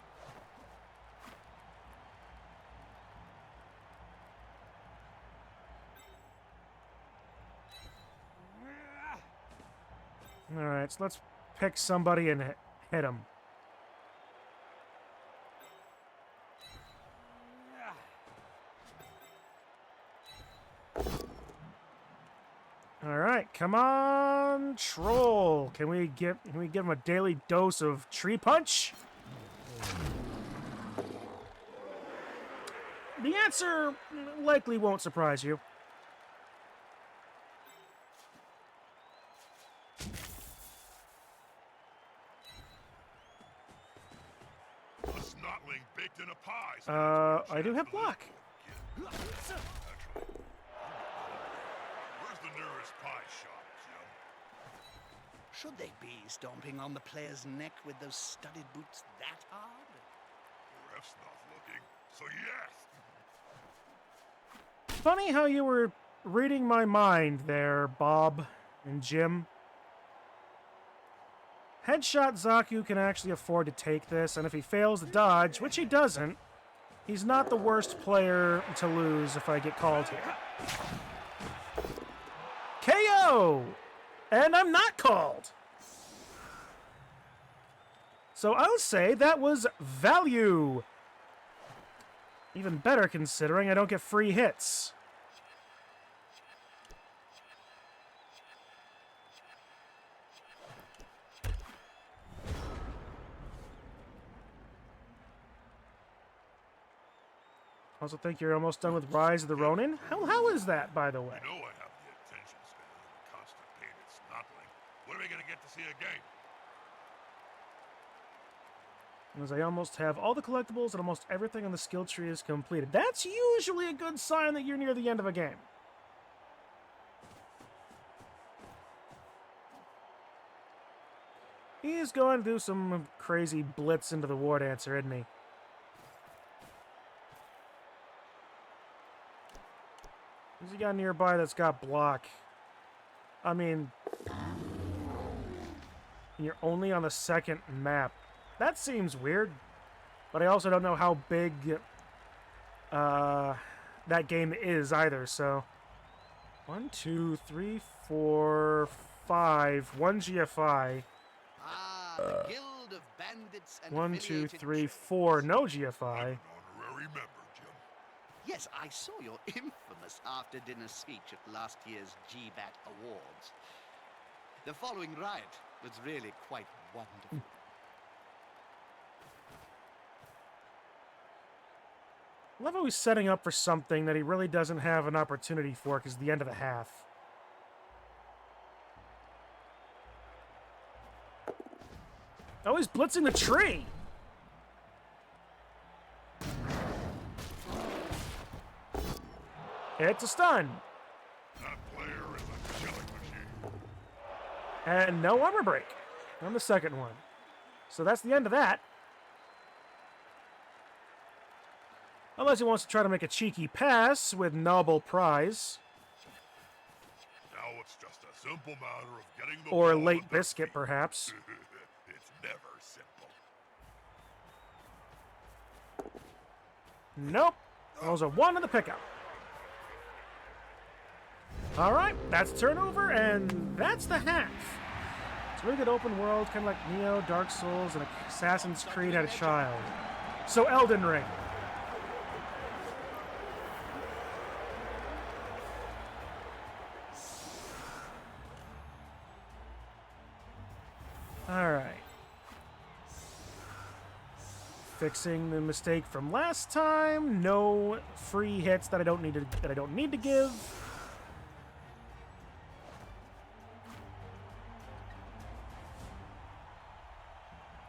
Alright, so let's pick somebody and hit him. Alright, come on, troll. Can we give him a daily dose of tree punch? The answer likely won't surprise you. A snotling baked in a pie. I do have block. Actually, where's the nearest pie shop, Jim? Should they be stomping on the player's neck with those studded boots that hard? The ref's not looking, so yes. Funny how you were reading my mind there, Bob and Jim. Headshot Zaku can actually afford to take this, and if he fails to dodge, which he doesn't, he's not the worst player to lose if I get called here. KO! And I'm not called! So I'll say that was value. Even better considering I don't get free hits. Also think you're almost done with Rise of the Ronin? How is that, by the way? You know I have the attention span of a constipated snotling. When are we gonna get to see a game? As I almost have all the collectibles and almost everything on the skill tree is completed. That's usually a good sign that you're near the end of a game. He's going to do some crazy blitz into the War Dancer, isn't he? Who's he got nearby that's got block? I mean, you're only on the second map. That seems weird. But I also don't know how big that game is either, so... 1, 2, 3, 4, 5. 1 GFI. Ah, the Guild of Bandits and 1, 2, affiliated 3, trades. 4. No I'm GFI. an honorary member, Jim. Yes, I saw your infamous after-dinner speech at last year's GBAT Awards. The following riot was really quite wonderful. I love how he's setting up for something that he really doesn't have an opportunity for because the end of the half. Oh, he's blitzing the tree! It's a stun! That player is a killing machine. And no armor break on the second one. So that's the end of that. Unless he wants to try to make a cheeky pass with noble prize. Now it's just a simple matter of getting the Or ball late at their biscuit, feet. perhaps. It's never simple. Nope. That was a 1 in the pickup. Alright, that's turnover, and that's the half. It's a really good open world, kind of like Neo, Dark Souls, and Assassin's Creed had a child. So Elden Ring. Alright. Fixing the mistake from last time. No free hits that I don't need to give.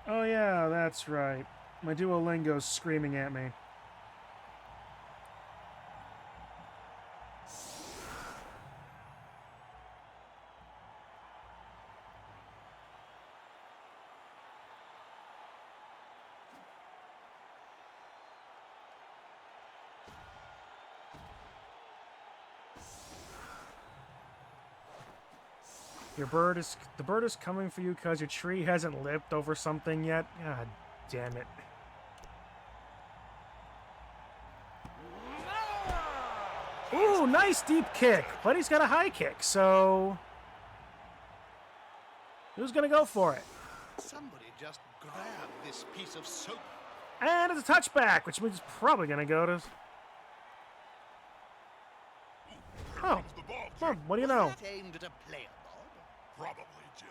Oh yeah, that's right. My Duolingo's screaming at me. The bird is coming for you because your tree hasn't lived over something yet. God damn it. Ooh, nice deep kick. But he's got a high kick, so who's gonna go for it? Somebody just grab this piece of soap. And it's a touchback, which means it's probably gonna go to. Oh, The ball, well, Jim. what do you know? Was that aimed at a player, Bob? Probably, Jim.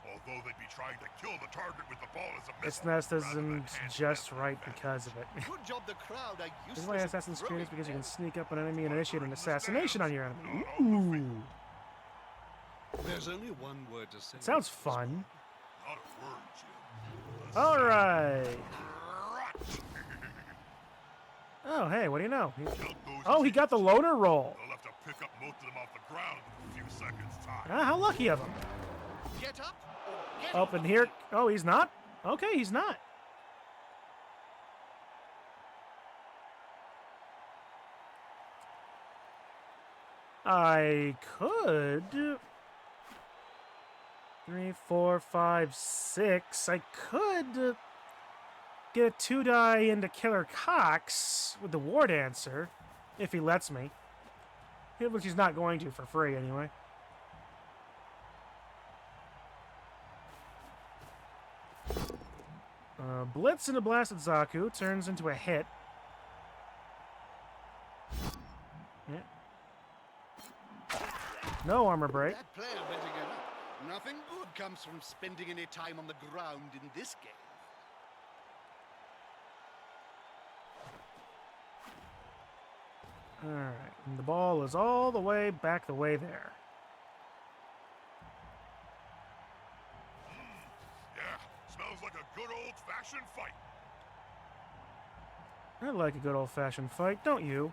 Although they'd be trying to kill the target with the ball as a Its missile. nest rather than isn't hand just pass right advantage. because of it. Good job the crowd are This is useless why at Assassin's Creed is throwing because you can them. sneak up on an enemy and initiate an assassination on your enemy. Not on the Ooh, field. There's only one word to say. sounds fun. Not a word, Jim. All right. Rot. Oh, hey, what do you know? Count those Oh, he got the loner roll. They'll have to pick up most of them off the ground in a few seconds' time. Ah, how lucky of him. Get up or get Up off in the here. field. Oh, he's not? Okay, he's not. I could. 3, 4, 5, 6. I could get a 2-die into Killer Cox with the War Dancer, if he lets me. Which he's not going to for free anyway. Blitz into Blasted Zaku turns into a hit. Yeah. No armor break. That player better get up. Nothing good comes from spending any time on the ground in this game. Alright, and the ball is all the way back the way there. Yeah, smells like a good old-fashioned fight. I like a good old-fashioned fight, don't you?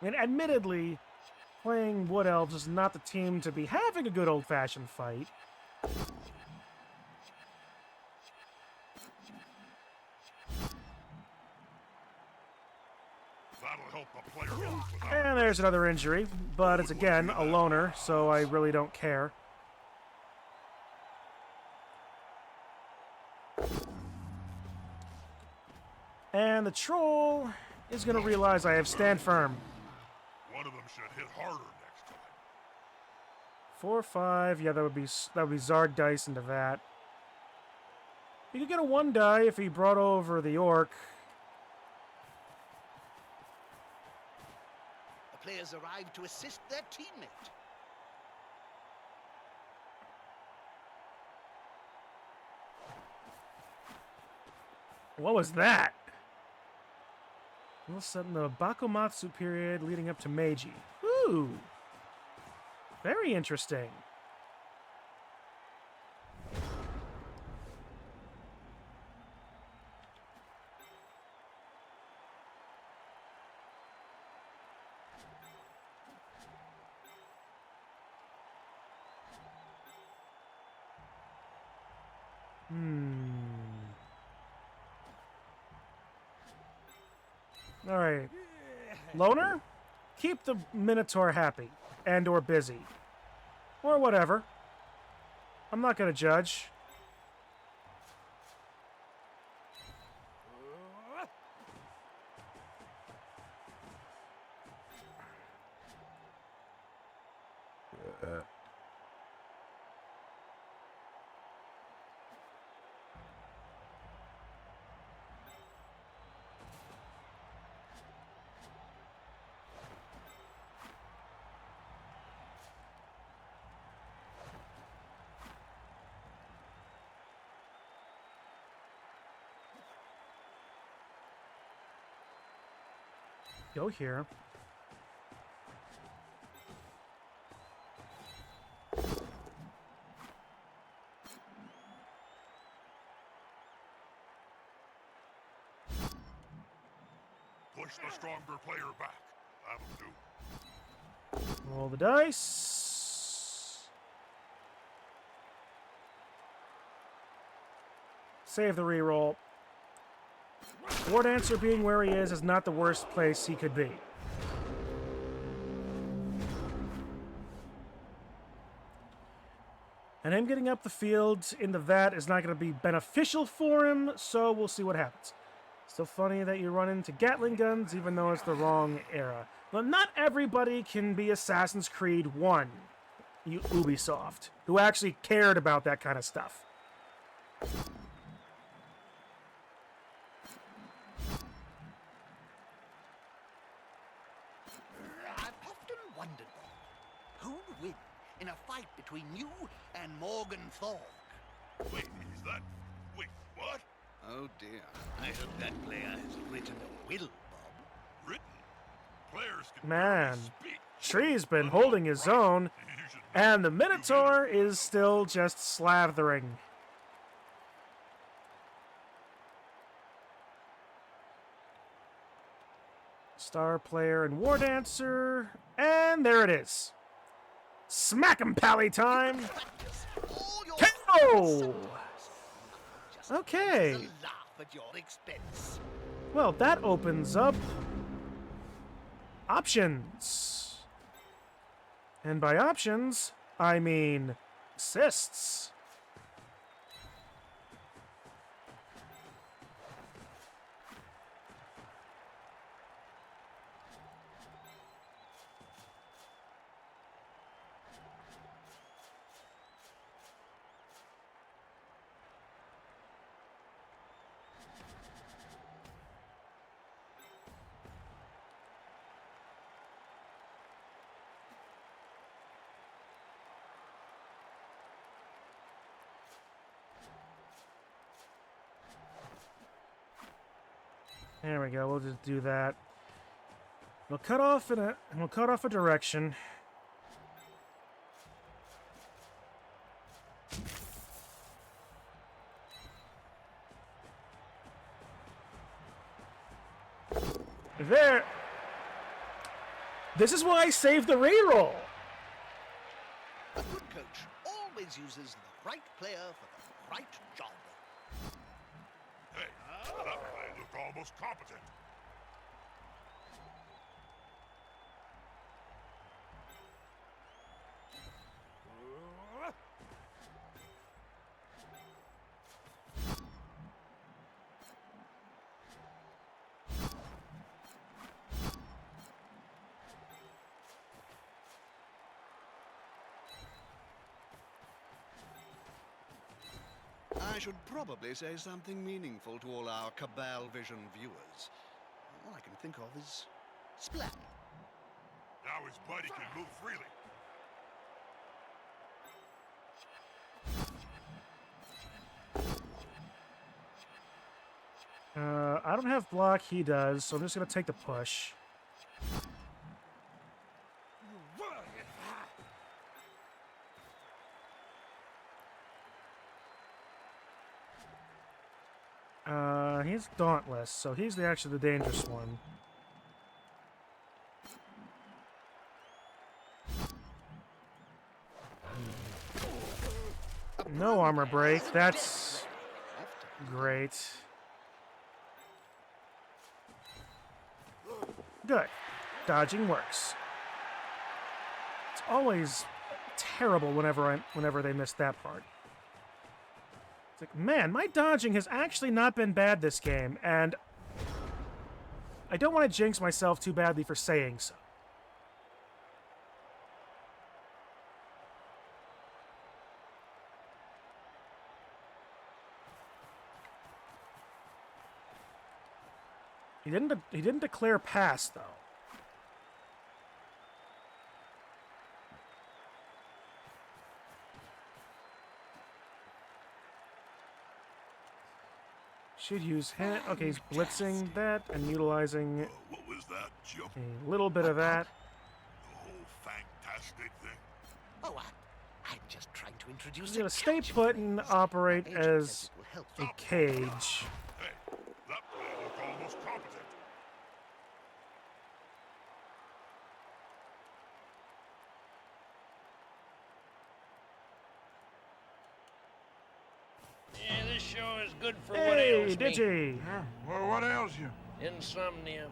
I mean, admittedly, playing Wood Elves is not the team to be having a good old-fashioned fight. That'll help the player out without And there's another injury, but it's again a loner, so I really don't care. And the troll is going to realize I have stand firm. one of them should hit harder next time. 4, 5. Yeah, that would be Zard dice into that. He could get a 1 die if he brought over the orc. The players arrive to assist their teammate. What was that? All of a sudden, the Bakumatsu period leading up to Meiji. Ooh. Very interesting. All right. Loner? Keep the Minotaur happy. And or busy. Or whatever. I'm not going to judge. Go here. Push the stronger player back. That'll do. Roll the dice. Save the reroll. War Dancer being where he is not the worst place he could be. And him getting up the field in the vat is not going to be beneficial for him, so we'll see what happens. Still funny that you run into Gatling guns, even though it's the wrong era. But not everybody can be Assassin's Creed 1, you Ubisoft, who actually cared about that kind of stuff. I've often wondered, who would win in a fight between you and Morgan Thorg? Wait, is that... Wait, what? Oh dear, I hope that player has written a will, Bob. Written? Players can Man, speak. Tree's been holding his own, and the Minotaur is still just slathering. Star Player and War Dancer, and there it is. Smack 'em, Pally time! All your KO! just Okay. a laugh at your expense. Well, that opens up options. And by options, I mean assists. There we go. We'll just do that. We'll cut off a direction. There. This is why I saved the reroll. A good coach always uses the right player for the right job. Hey, that play looked almost competent. I should probably say something meaningful to all our Cabal Vision viewers. All I can think of is splat. Now his buddy can move freely. I don't have block, he does, so I'm just going to take the push. He's Dauntless, so he's actually the dangerous one. No armor break, that's great. Good. Dodging works. It's always terrible whenever they miss that part. It's like, man, my dodging has actually not been bad this game, and I don't want to jinx myself too badly for saying so. He didn't declare pass though. Should use hand. Okay, he's blitzing that and utilizing What was that, Jump? a little bit of that. The whole fantastic thing? Oh, I'm just trying to introduce He's a gonna stay catchphrase. put and operate My agent says as it will help. a cage. Hey, that man looked almost competent. Yeah, this show is good for what Hey, ails me. Digi! Yeah, well, what ails you? Insomnia.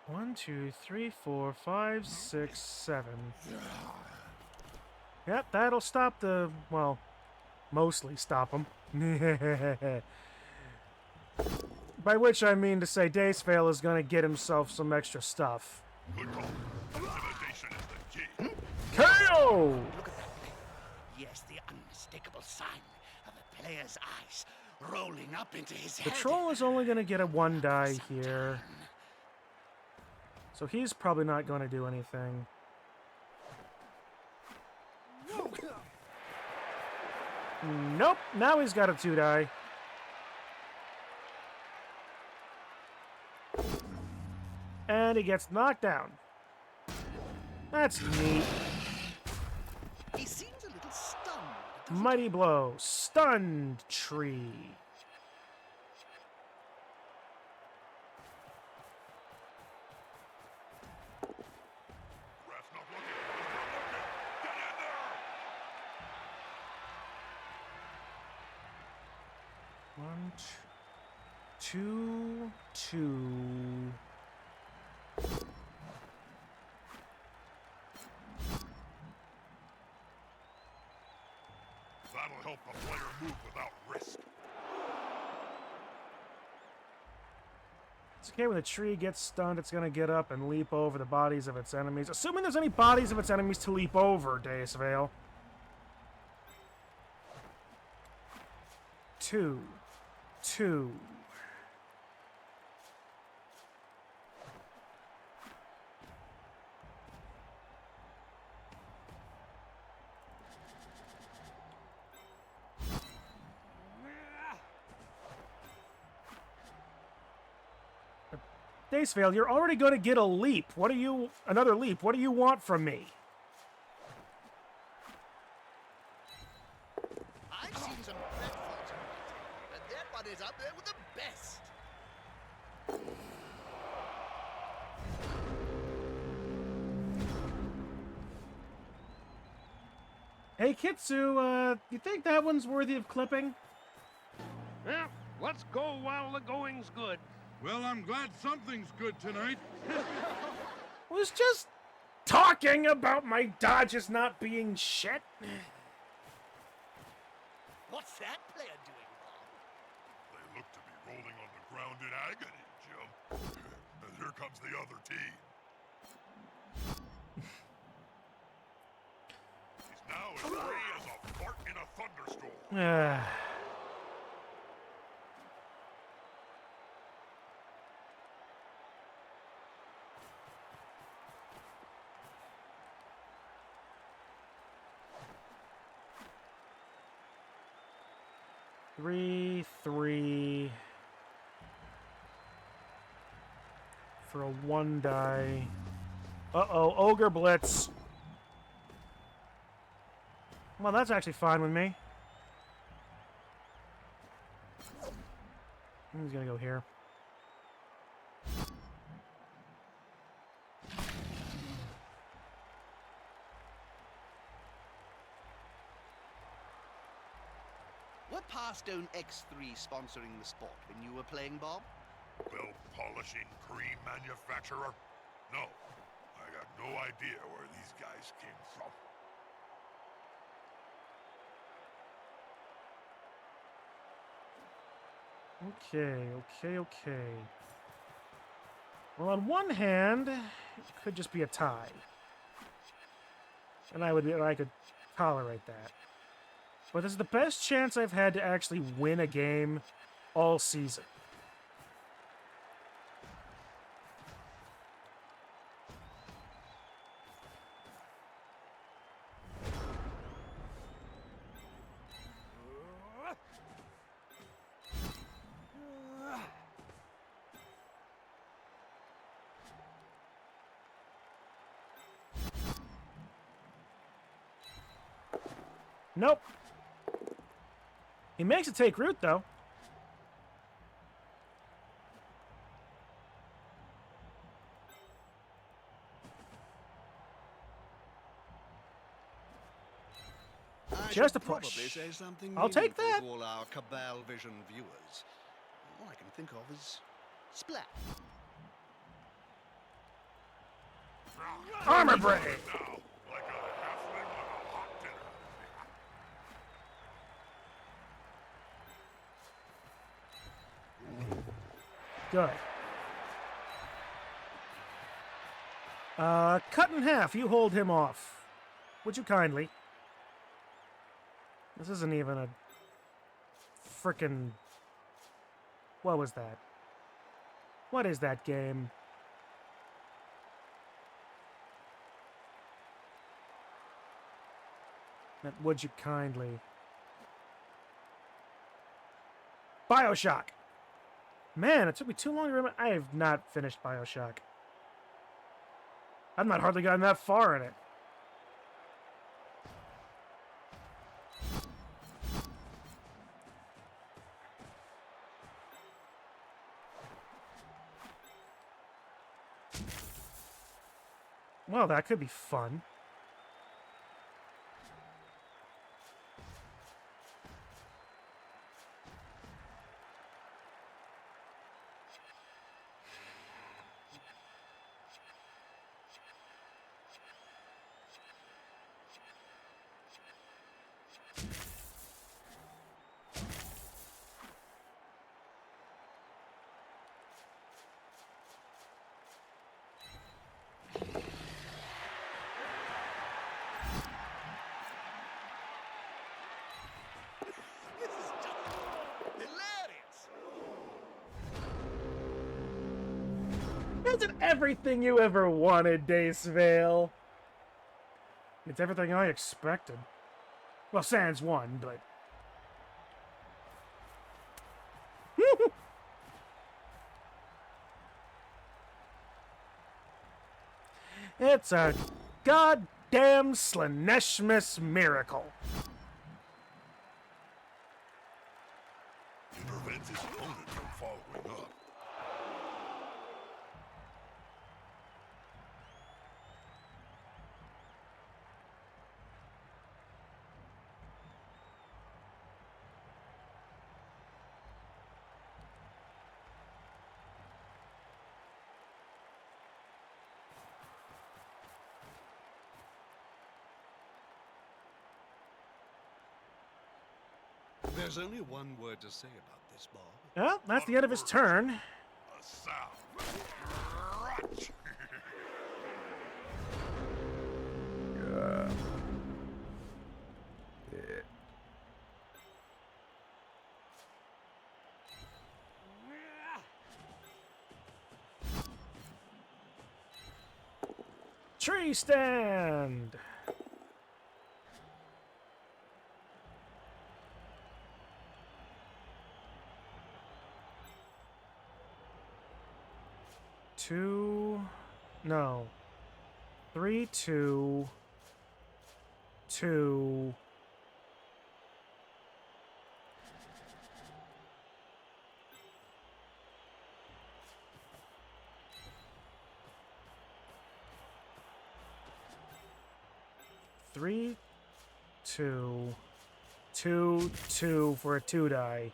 1, 2, 3, 4, 5, 6, 7. Yep, that'll stop the, well, mostly stop him. By which I mean to say Dacevale is going to get himself some extra stuff. Good call. Intimidation is the key. KO! Look at that thing. Yes, the unmistakable sign of a player's eyes rolling up into his The head. troll is only going to get a 1 die here. So he's probably not going to do anything. Nope, now he's got a 2 die. And he gets knocked down. That's neat. He seems a little stunned. doesn't Mighty blow. Stunned tree. Ref's not looking. He's not looking. Get in there! 1, 2, 2. That'll help the player move without risk. It's okay when the tree gets stunned, it's gonna get up and leap over the bodies of its enemies. Assuming there's any bodies of its enemies to leap over, Dacevale. 2, 2. Dacevale, you're already going to get a leap. Another leap. What do you want from me? I've seen some dreadful tonight, but that one is up there with the best. Hey, Kitsu, you think that one's worthy of clipping? Well, let's go while the going's good. Well, I'm glad something's good tonight. I was just talking about my dodges not being shit. What's that player doing, Bob? They look to be rolling on the ground in agony, Jim. And here comes the other team. He's now as free as a fart in a thunderstorm. 3, 3 for a 1 die. Uh-oh, Ogre Blitz. Well, that's actually fine with me. He's gonna go here. Were Pathstone X3 sponsoring the sport when you were playing, Bob? Well, polishing cream manufacturer? No. I got no idea where these guys came from. Okay. Well, on one hand, it could just be a tie. And I could tolerate that. But this is the best chance I've had to actually win a game all season. Nope. He makes it take root, though. I Just a should probably push. say something I'll take meaningful that. to all our Cabal Vision viewers. All I can think of is splat. Armor break! Now, like a halfling on a hot dinner. Good. Cut in half. You hold him off. Would you kindly? This isn't even a frickin'... What was that? What is that game? That would you kindly? BioShock! Man, it took me too long to remember. I have not finished BioShock. I've not hardly gotten that far in it. Well, that could be fun. This is just hilarious. Is it everything you ever wanted, Dacevale? It's everything I expected. Well, sans one, but... It's a goddamn Slaneshmas miracle. It prevents his opponent from following up. There's only one word to say about this, Bob. Well, that's the end of his turn. A sound. Crunch. Tree stand! Two... No. 3, 2... 2... Three, 2, 2, 2 for a 2 die.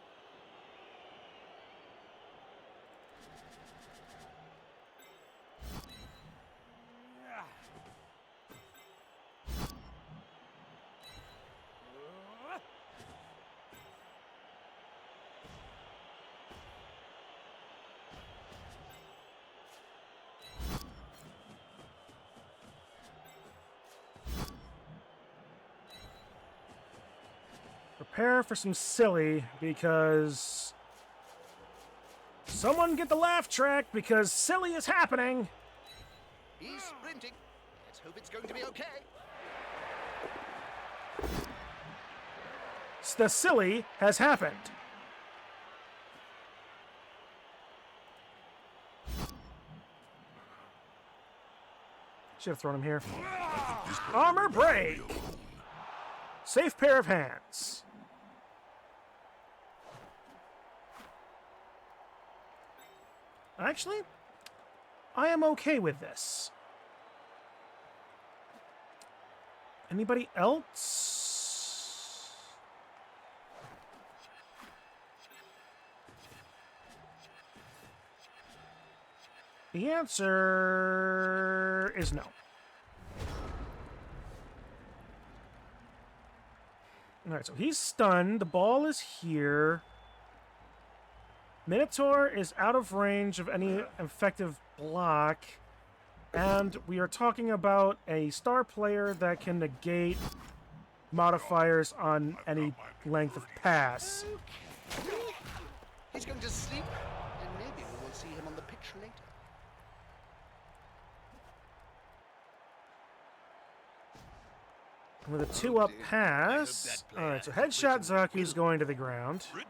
prepare for some silly because someone get the laugh track because silly is happening. He's sprinting. Let's hope it's going to be okay. The silly has happened. Should have thrown him here. Armor break. Safe pair of hands. Actually, I am okay with this. Anybody else? The answer is no. Alright, so he's stunned. The ball is here. Minotaur is out of range of any effective block. And we are talking about a star player that can negate modifiers on any length of pass. Okay. He's going to sleep, and maybe we will see him on the pitch later. With a 2-up pass. Alright, so headshot Zaku's going to the ground. Britain,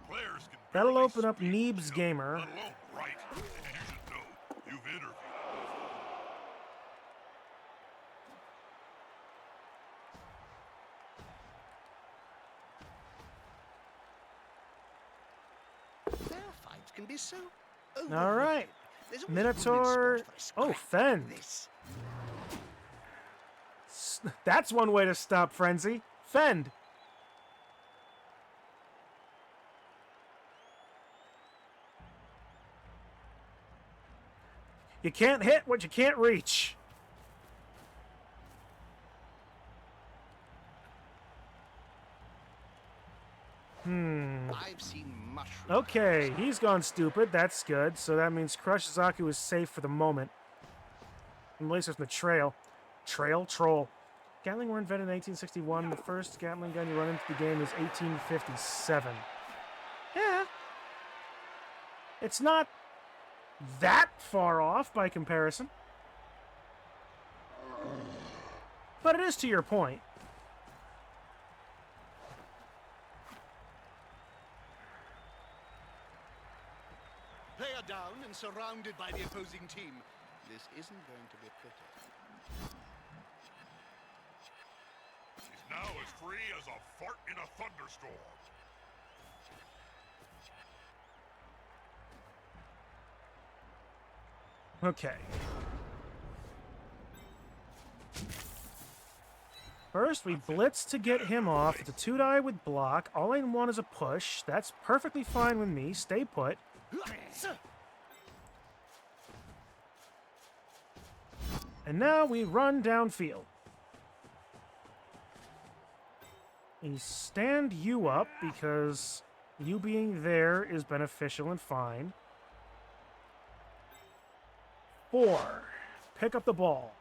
players can That'll barely open up speak, Neeb's Gamer. let alone write. You should know. You've interviewed. Their fights can be so Alright. There's always Minotaur. room in sports for a Oh, scrap Fend. like this. That's one way to stop Frenzy. Fend. You can't hit what you can't reach. I've seen mushrooms. Okay, he's gone stupid. That's good. So that means Crush Zaku is safe for the moment. And lasers in the trail. Troll. Gatling were invented in 1861. The first Gatling gun you run into the game is 1857. Yeah. It's not that far off by comparison. But it is to your point. Player down and surrounded by the opposing team. This isn't going to be pretty. He's now as free as a fart in a thunderstorm. Okay. First, we blitz to get him off. It's a 2-die with block. All I want is a push. That's perfectly fine with me. Stay put. And now we run downfield. And stand you up because you being there is beneficial and fine. 4. Pick up the ball.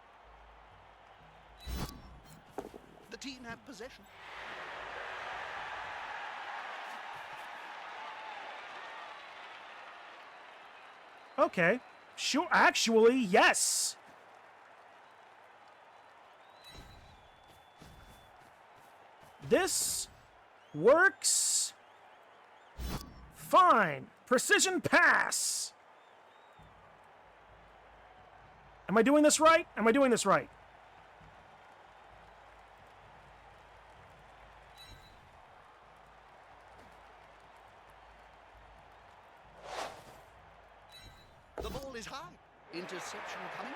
The team have possession. Okay. Sure. Actually, yes. This works fine. Precision pass. Am I doing this right? Am I doing this right? The ball is high. Interception coming.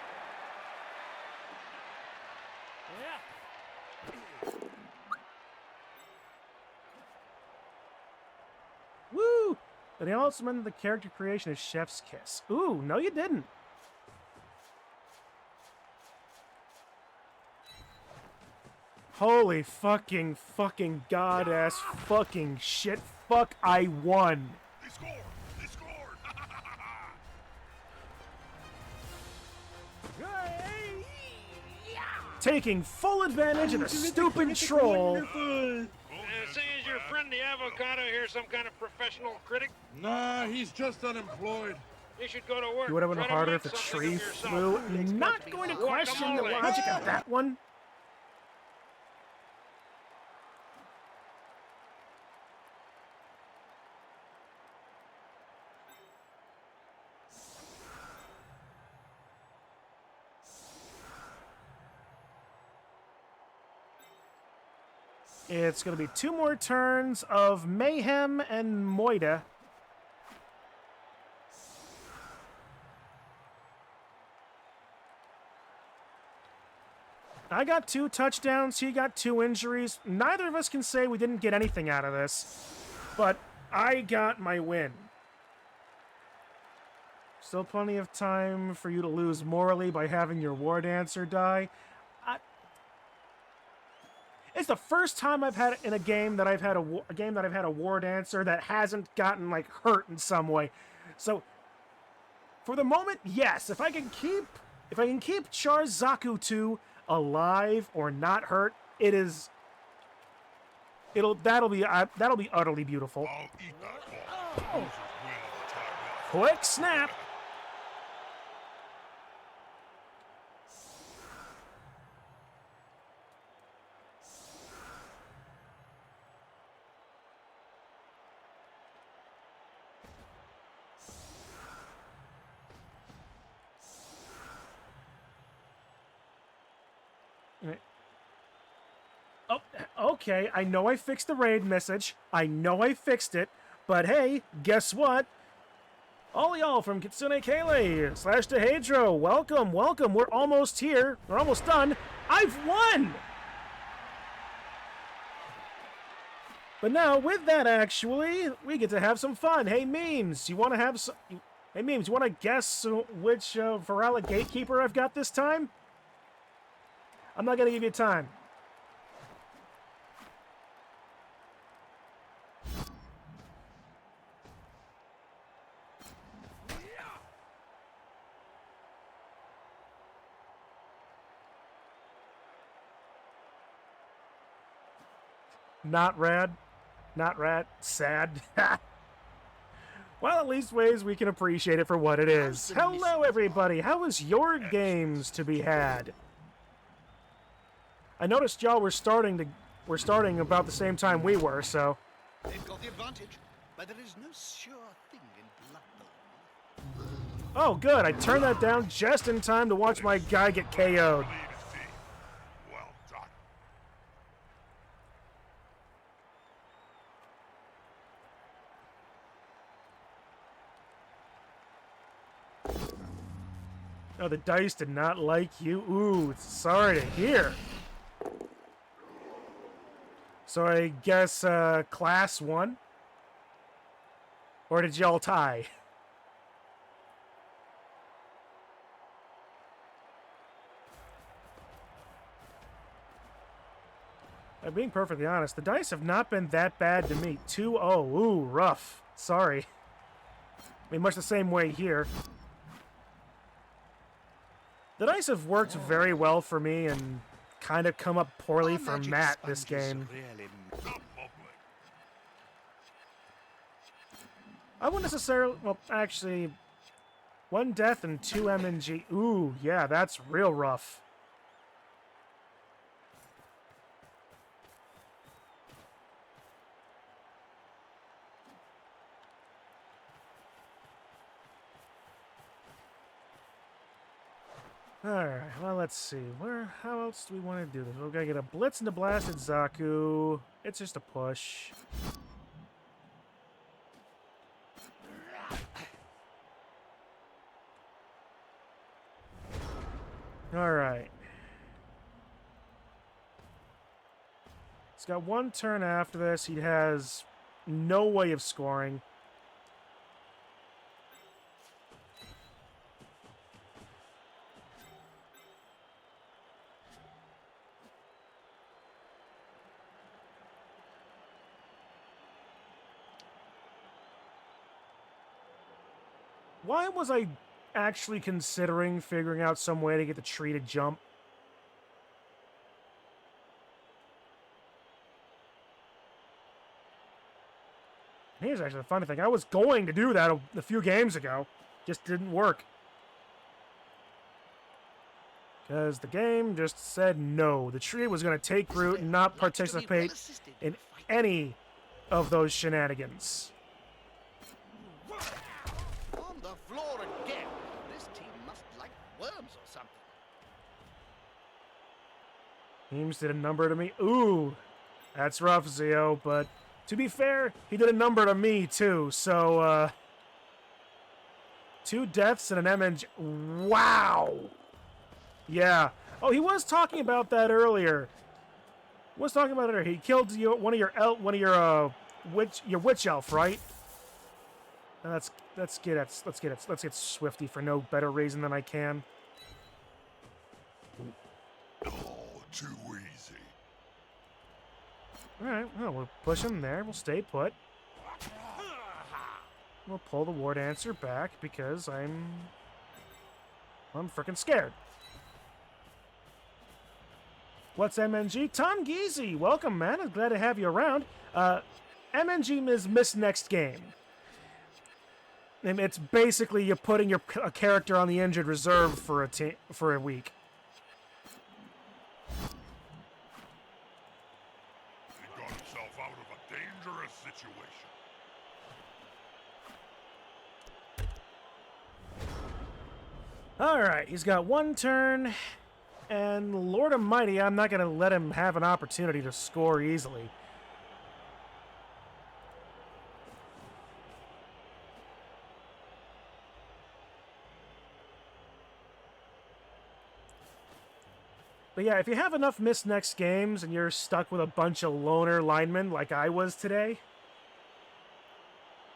Woo! But they also meant the character creation is Chef's Kiss. Ooh, no you didn't. Holy fucking god-ass fucking shit. Fuck, I won. They scored! They scored! Taking full advantage of the stupid troll. As soon as Avocado here some kind of professional critic? Nah, he's just unemployed. You should go to work. It would have been Try to harder make if a something tree of yourself. flew. Not going to question the Guacamole. logic of that one. It's going to be 2 more turns of Mayhem and Moida. I got 2 touchdowns, he got 2 injuries. Neither of us can say we didn't get anything out of this, but I got my win. Still plenty of time for you to lose morally by having your war dancer die. It's the first time I've had in a game that I've had a war dancer that hasn't gotten like hurt in some way. So for the moment, yes, if I can keep Char's Zaku 2 alive or not hurt, that'll be utterly beautiful. I'll eat that ball. Losers win at the time. Quick snap. Oh, okay, I know I fixed the raid message. I know I fixed it. But hey, guess what? All y'all from Kitsune Kele / Dehedro, welcome, welcome. We're almost here. We're almost done. I've won! But now, with that, actually, we get to have some fun. Hey, Memes, you want to have some... Hey, Memes, you want to guess which Varela Gatekeeper I've got this time? I'm not going to give you time. Not rad. Not rad. Sad. Well, at least ways we can appreciate it for what it is. Hello, everybody. How was your games to be had? I noticed y'all were starting about the same time we were, so... They've got the advantage, but there is no sure thing in Blood Bowl. Oh, good. I turned that down just in time to watch my guy get KO'd. Well done. Oh, the dice did not like you. Ooh, sorry to hear. So I guess class won? Or did y'all tie? I'm being perfectly honest, the dice have not been that bad to me. 2-0. Ooh, rough. Sorry. I mean, much the same way here. The dice have worked very well for me and kind of come up poorly Our for magic Matt this sponge is game. really I wouldn't necessarily... Well, actually... 1 death and 2 MNG. Ooh, yeah, that's real rough. Alright, well, let's see. How else do we want to do this? We're gonna get a Blitz into Blasted Zaku. It's just a push. Alright. He's got 1 turn after this. He has no way of scoring. Why was I actually considering figuring out some way to get the tree to jump? Here's actually the funny thing. I was going to do that a few games ago. Just didn't work. Because the game just said no. The tree was going to take root and not participate in any of those shenanigans. On the floor again. This team must like worms or something. Teams did a number to me. Ooh, that's rough, Zeo. But to be fair, he did a number to me too. So, 2 deaths and an MNG. Wow. Yeah. Oh, he was talking about that earlier. He was talking about it earlier. He killed one of your witch elf, right? Let's get Swifty for no better reason than I can. Oh, too easy. All right. Well, we'll push him there. We'll stay put. We'll pull the War Dancer back because I'm freaking scared. What's MNG? Tom Geezy, welcome, man. I'm glad to have you around. MNG is miss next game. And it's basically you're putting a character on the injured reserve for a week. He got himself out of a dangerous situation. All right, he's got 1 turn. And Lord Almighty, I'm not going to let him have an opportunity to score easily. But yeah, if you have enough missed next games and you're stuck with a bunch of loner linemen like I was today,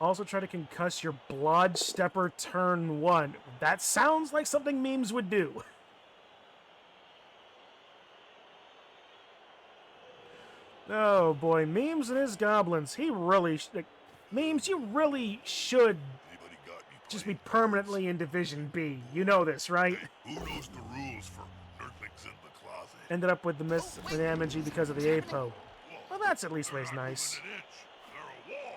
also try to concuss your Blodge Stepper turn 1. That sounds like something memes would do. Oh boy, Memes and his goblins. He really... Memes, you really should Anybody got any just be playing permanently in Division B. You know this, right? cards? Who knows the rules for nerdlings in the closet? Ended up with the miss with the MNG because of the APO. Well, that's at least ways nice. Within an inch, they're a wall.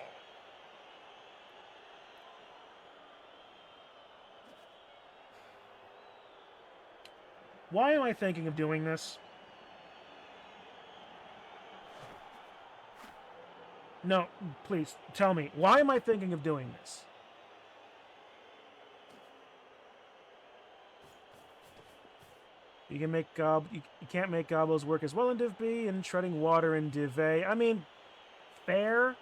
Why am I thinking of doing this? No, please, tell me. Why am I thinking of doing this? You can make you can't make gobbles work as well in Div B and treading water in Div A. I mean, fair,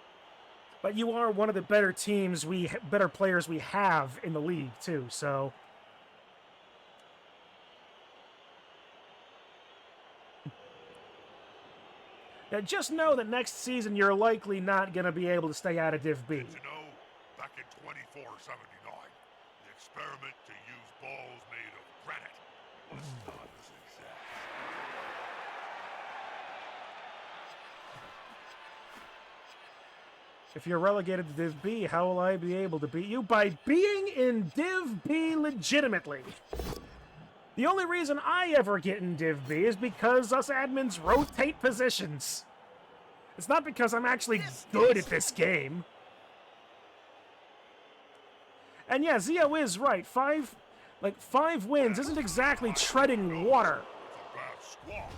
but you are one of the better teams better players we have in the league too. So now just know that next season you're likely not going to be able to stay out of Div B. Did you know, back in 2479, the experiment to use balls made of granite was not a success. If you're relegated to Div B, how will I be able to beat you? By being in Div B legitimately. The only reason I ever get in Div B is because us admins rotate positions. It's not because I'm actually good at this game. And yeah, Zio is right. 5 wins isn't exactly treading water. It's a bad squad.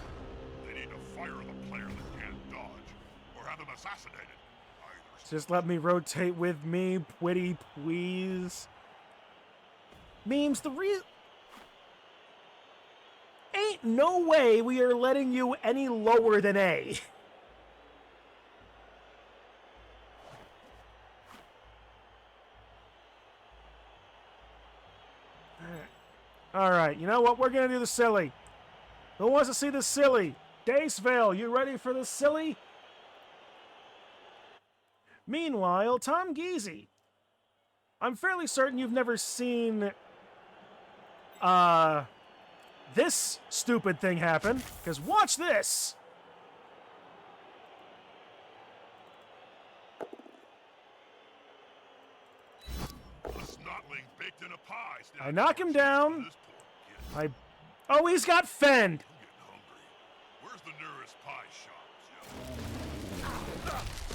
They need to fire the player that can't dodge, or have him assassinated. Either Just let me rotate with me, Pwitty, please. Memes, ain't no way we are letting you any lower than A. Alright, you know what? We're gonna do the silly. Who wants to see the silly? Dacevale, you ready for the silly? Meanwhile, Tom Geezy. I'm fairly certain you've never seen this stupid thing happen, because watch this. a snotling baked in a pie. I knock him down. This poor kid. Oh, he's got fend. I'm getting hungry. Where's the nearest pie shop,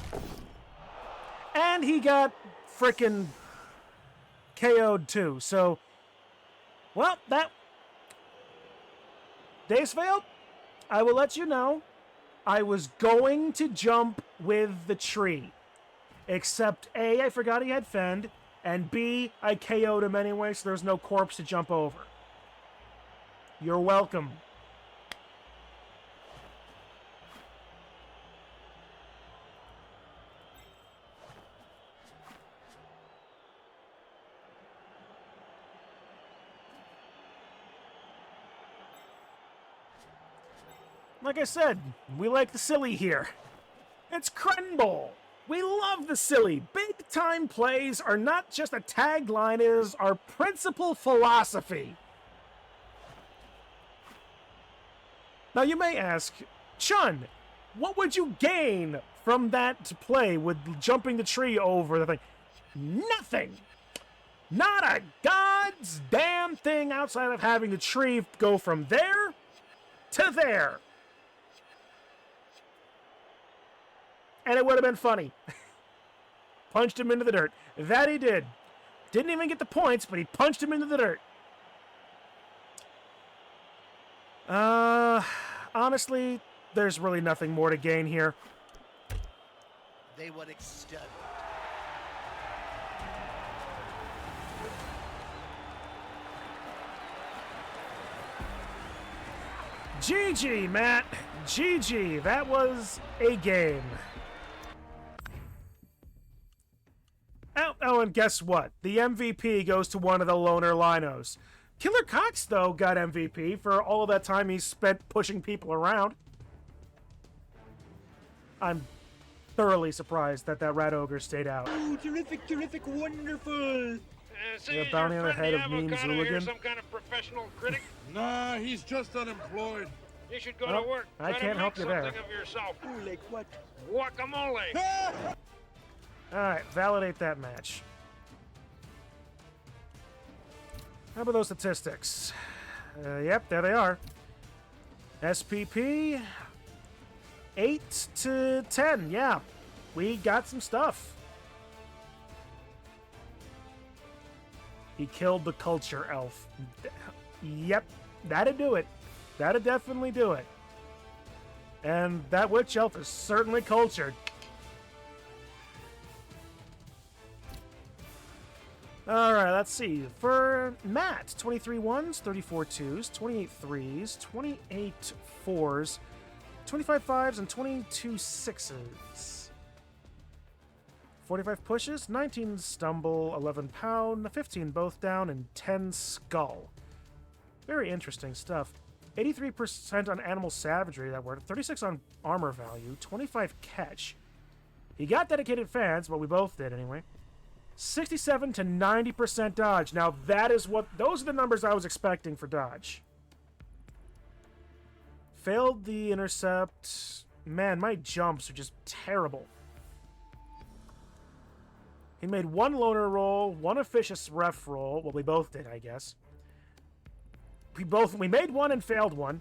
Joe? And he got frickin' KO'd too. So, well, that... Days failed. I will let you know. I was going to jump with the tree. Except A, I forgot he had fend, and B, I KO'd him anyway, so there's no corpse to jump over. You're welcome. Like I said, we like the silly here. It's Crenbowl. We love the silly. Big time plays are not just a tagline, it is our principal philosophy. Now you may ask, Chun, what would you gain from that play with jumping the tree over the thing? Nothing. Not a god's damn thing outside of having the tree go from there to there. And it would have been funny. Punched him into the dirt. That he did. Didn't even get the points, but he punched him into the dirt. Honestly, there's really nothing more to gain here. They were exterminated. GG, Matt. GG. That was a game. Oh, and guess what? The MVP goes to one of the loner linos. Killer Cox, though, got MVP for all of that time he spent pushing people around. I'm thoroughly surprised that Rat Ogre stayed out. Oh, terrific, terrific, wonderful. See, Yeah, is bounty your on the friend head of the mean avocado here Zooligan. some kind of professional critic? Nah, he's just unemployed. You should go Well, to work. I Try can't to help make you there. something of yourself. Oh, like what? Guacamole. Alright, validate that match. How about those statistics? Yep, there they are. SPP 8 to 10. Yeah, we got some stuff. He killed the culture elf. Yep, that'd do it. That'd definitely do it. And that witch elf is certainly cultured. Alright, let's see. For Matt, 23 ones, 34 twos, 28 threes, 28 fours, 25 fives, and 22 sixes. 45 pushes, 19 stumble, 11 pound, 15 both down, and 10 skull. Very interesting stuff. 83% on animal savagery, that word, 36 on armor value, 25 catch. He got dedicated fans, but we both did anyway. 67 to 90% dodge. Now those are the numbers I was expecting for dodge. Failed the intercept. Man, my jumps are just terrible. He made one loner roll, one officious ref roll. Well, we both did, I guess. We made one and failed one.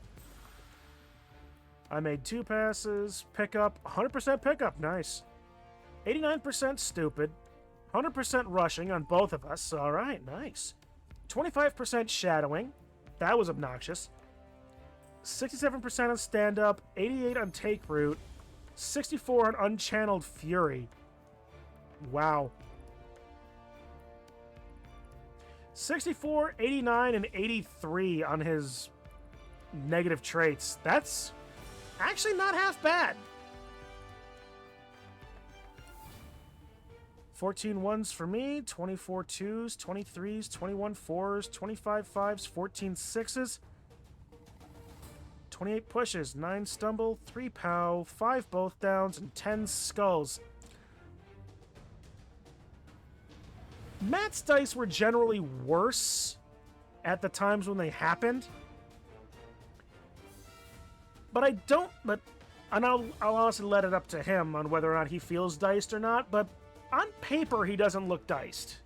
I made 2 passes, pickup, 100% pickup, nice. 89% stupid. 100% rushing on both of us. All right, nice. 25% shadowing. That was obnoxious. 67% on stand-up. 88 on take root. 64 on unchanneled fury. Wow. 64, 89, and 83 on his negative traits. That's actually not half bad. 14 ones for me, 24 twos, 23s, 21 fours, 25 fives, 14 sixes, 28 pushes, 9 stumble, 3 pow, 5 both downs, and 10 skulls. Matt's dice were generally worse at the times when they happened. But I'll honestly let it up to him on whether or not he feels diced or not, but on paper, he doesn't look diced.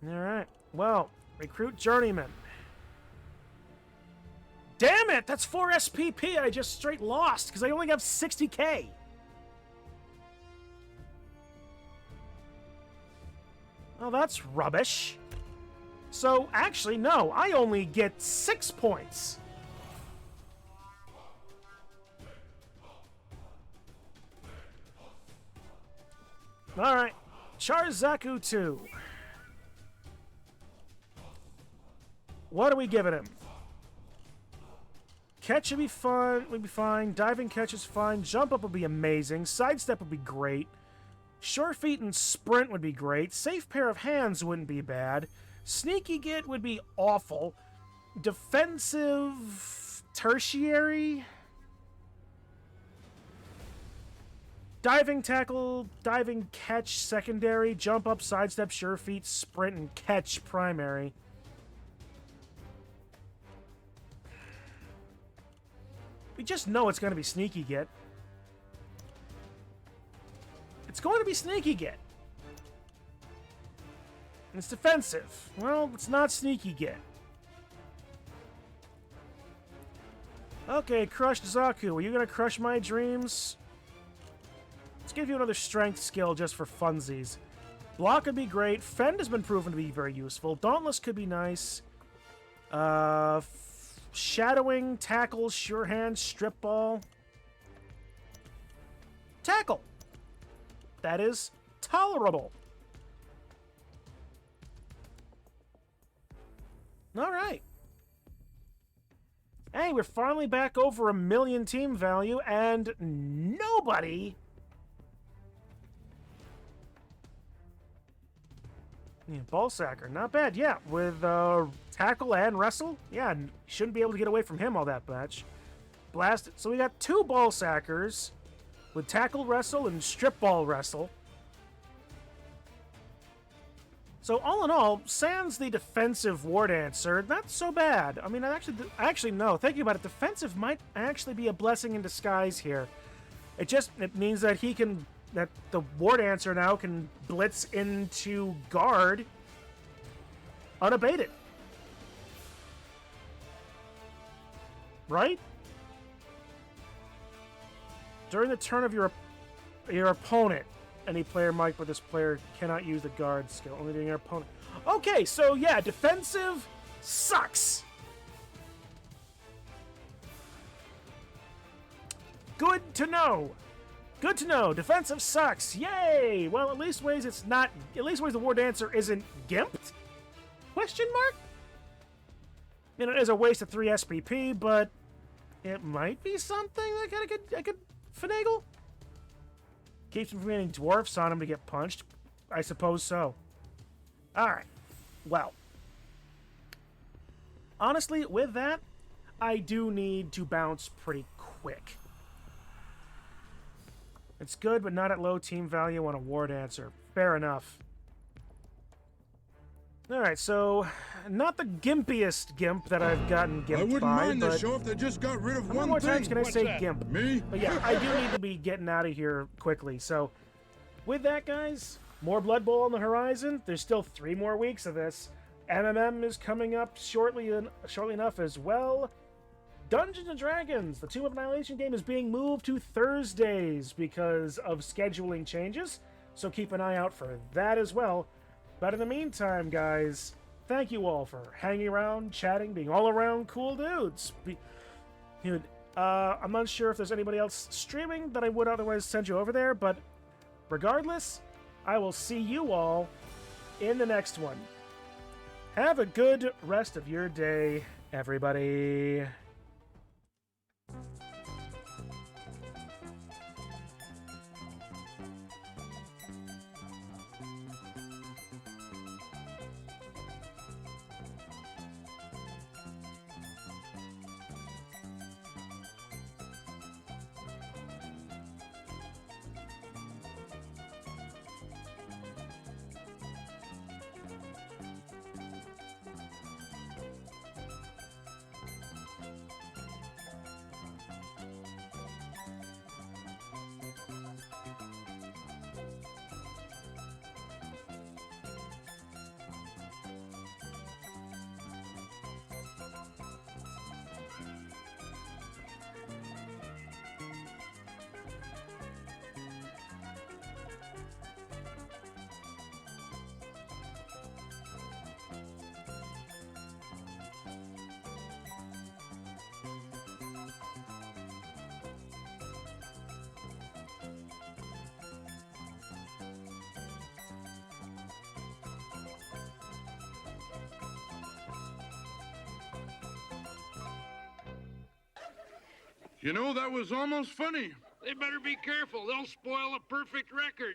Alright, well, recruit journeyman. damn it! That's 4 SPP I just straight lost because I only have 60k. Oh, that's rubbish. So, actually, no. I only get 6 points. Alright. Charzaku 2. What are we giving him? Catch would be fun. Would be fine. Diving catch is fine. Jump up would be amazing. Sidestep would be great. Sure feet and sprint would be great. Safe pair of hands wouldn't be bad. Sneaky git would be awful. Defensive tertiary. Diving tackle, diving catch secondary. Jump up, sidestep, sure feet, sprint, and catch primary. We just know it's going to be sneaky git. It's going to be sneaky git. And it's defensive. Well, it's not sneaky git. Okay, crushed Zaku. Are you going to crush my dreams? Let's give you another strength skill just for funsies. Block would be great. Fend has been proven to be very useful. Dauntless could be nice. Shadowing, tackle, sure hand, strip ball. Tackle. That is tolerable. All right. Hey, we're finally back over 1 million team value, and nobody... Yeah, Ballsacker, not bad. Yeah, with tackle and wrestle. Yeah, shouldn't be able to get away from him all that much. Blast it. So we got 2 Ballsackers with tackle wrestle and strip ball wrestle. So all in all, sans the defensive war dancer, not so bad. I mean, actually no. Thinking about it, defensive might actually be a blessing in disguise here. It means that that the war dancer now can blitz into guard unabated. Right? During the turn of your opponent, any player might, but this player cannot use the guard skill, only during your opponent. Okay, so yeah, defensive sucks. Good to know. Good to know. Defensive sucks. Yay! Well, at least ways it's not. At least ways the War Dancer isn't gimped? Question mark? You know, it is a waste of 3 SPP, but it might be something that I could finagle. Keeps him from getting dwarfs on him to get punched. I suppose so. All right. Well, honestly, with that, I do need to bounce pretty quick. It's good, but not at low team value on a War Dancer. Fair enough. Alright, so, not the gimpiest gimp that I've gotten gimped by, I wouldn't mind but... the show if they just got rid of How many one more thing. times can I say that? gimp? Me? But yeah, I do need to be getting out of here quickly, so... With that, guys, more Blood Bowl on the horizon. There's still 3 more weeks of this. MMM is coming up shortly enough as well. Dungeons & Dragons, the Tomb of Annihilation game, is being moved to Thursdays because of scheduling changes, so keep an eye out for that as well. But in the meantime, guys, thank you all for hanging around, chatting, being all around cool dudes. I'm not sure if there's anybody else streaming that I would otherwise send you over there, but regardless, I will see you all in the next one. Have a good rest of your day, everybody. You know, that was almost funny. They better be careful. They'll spoil a perfect record.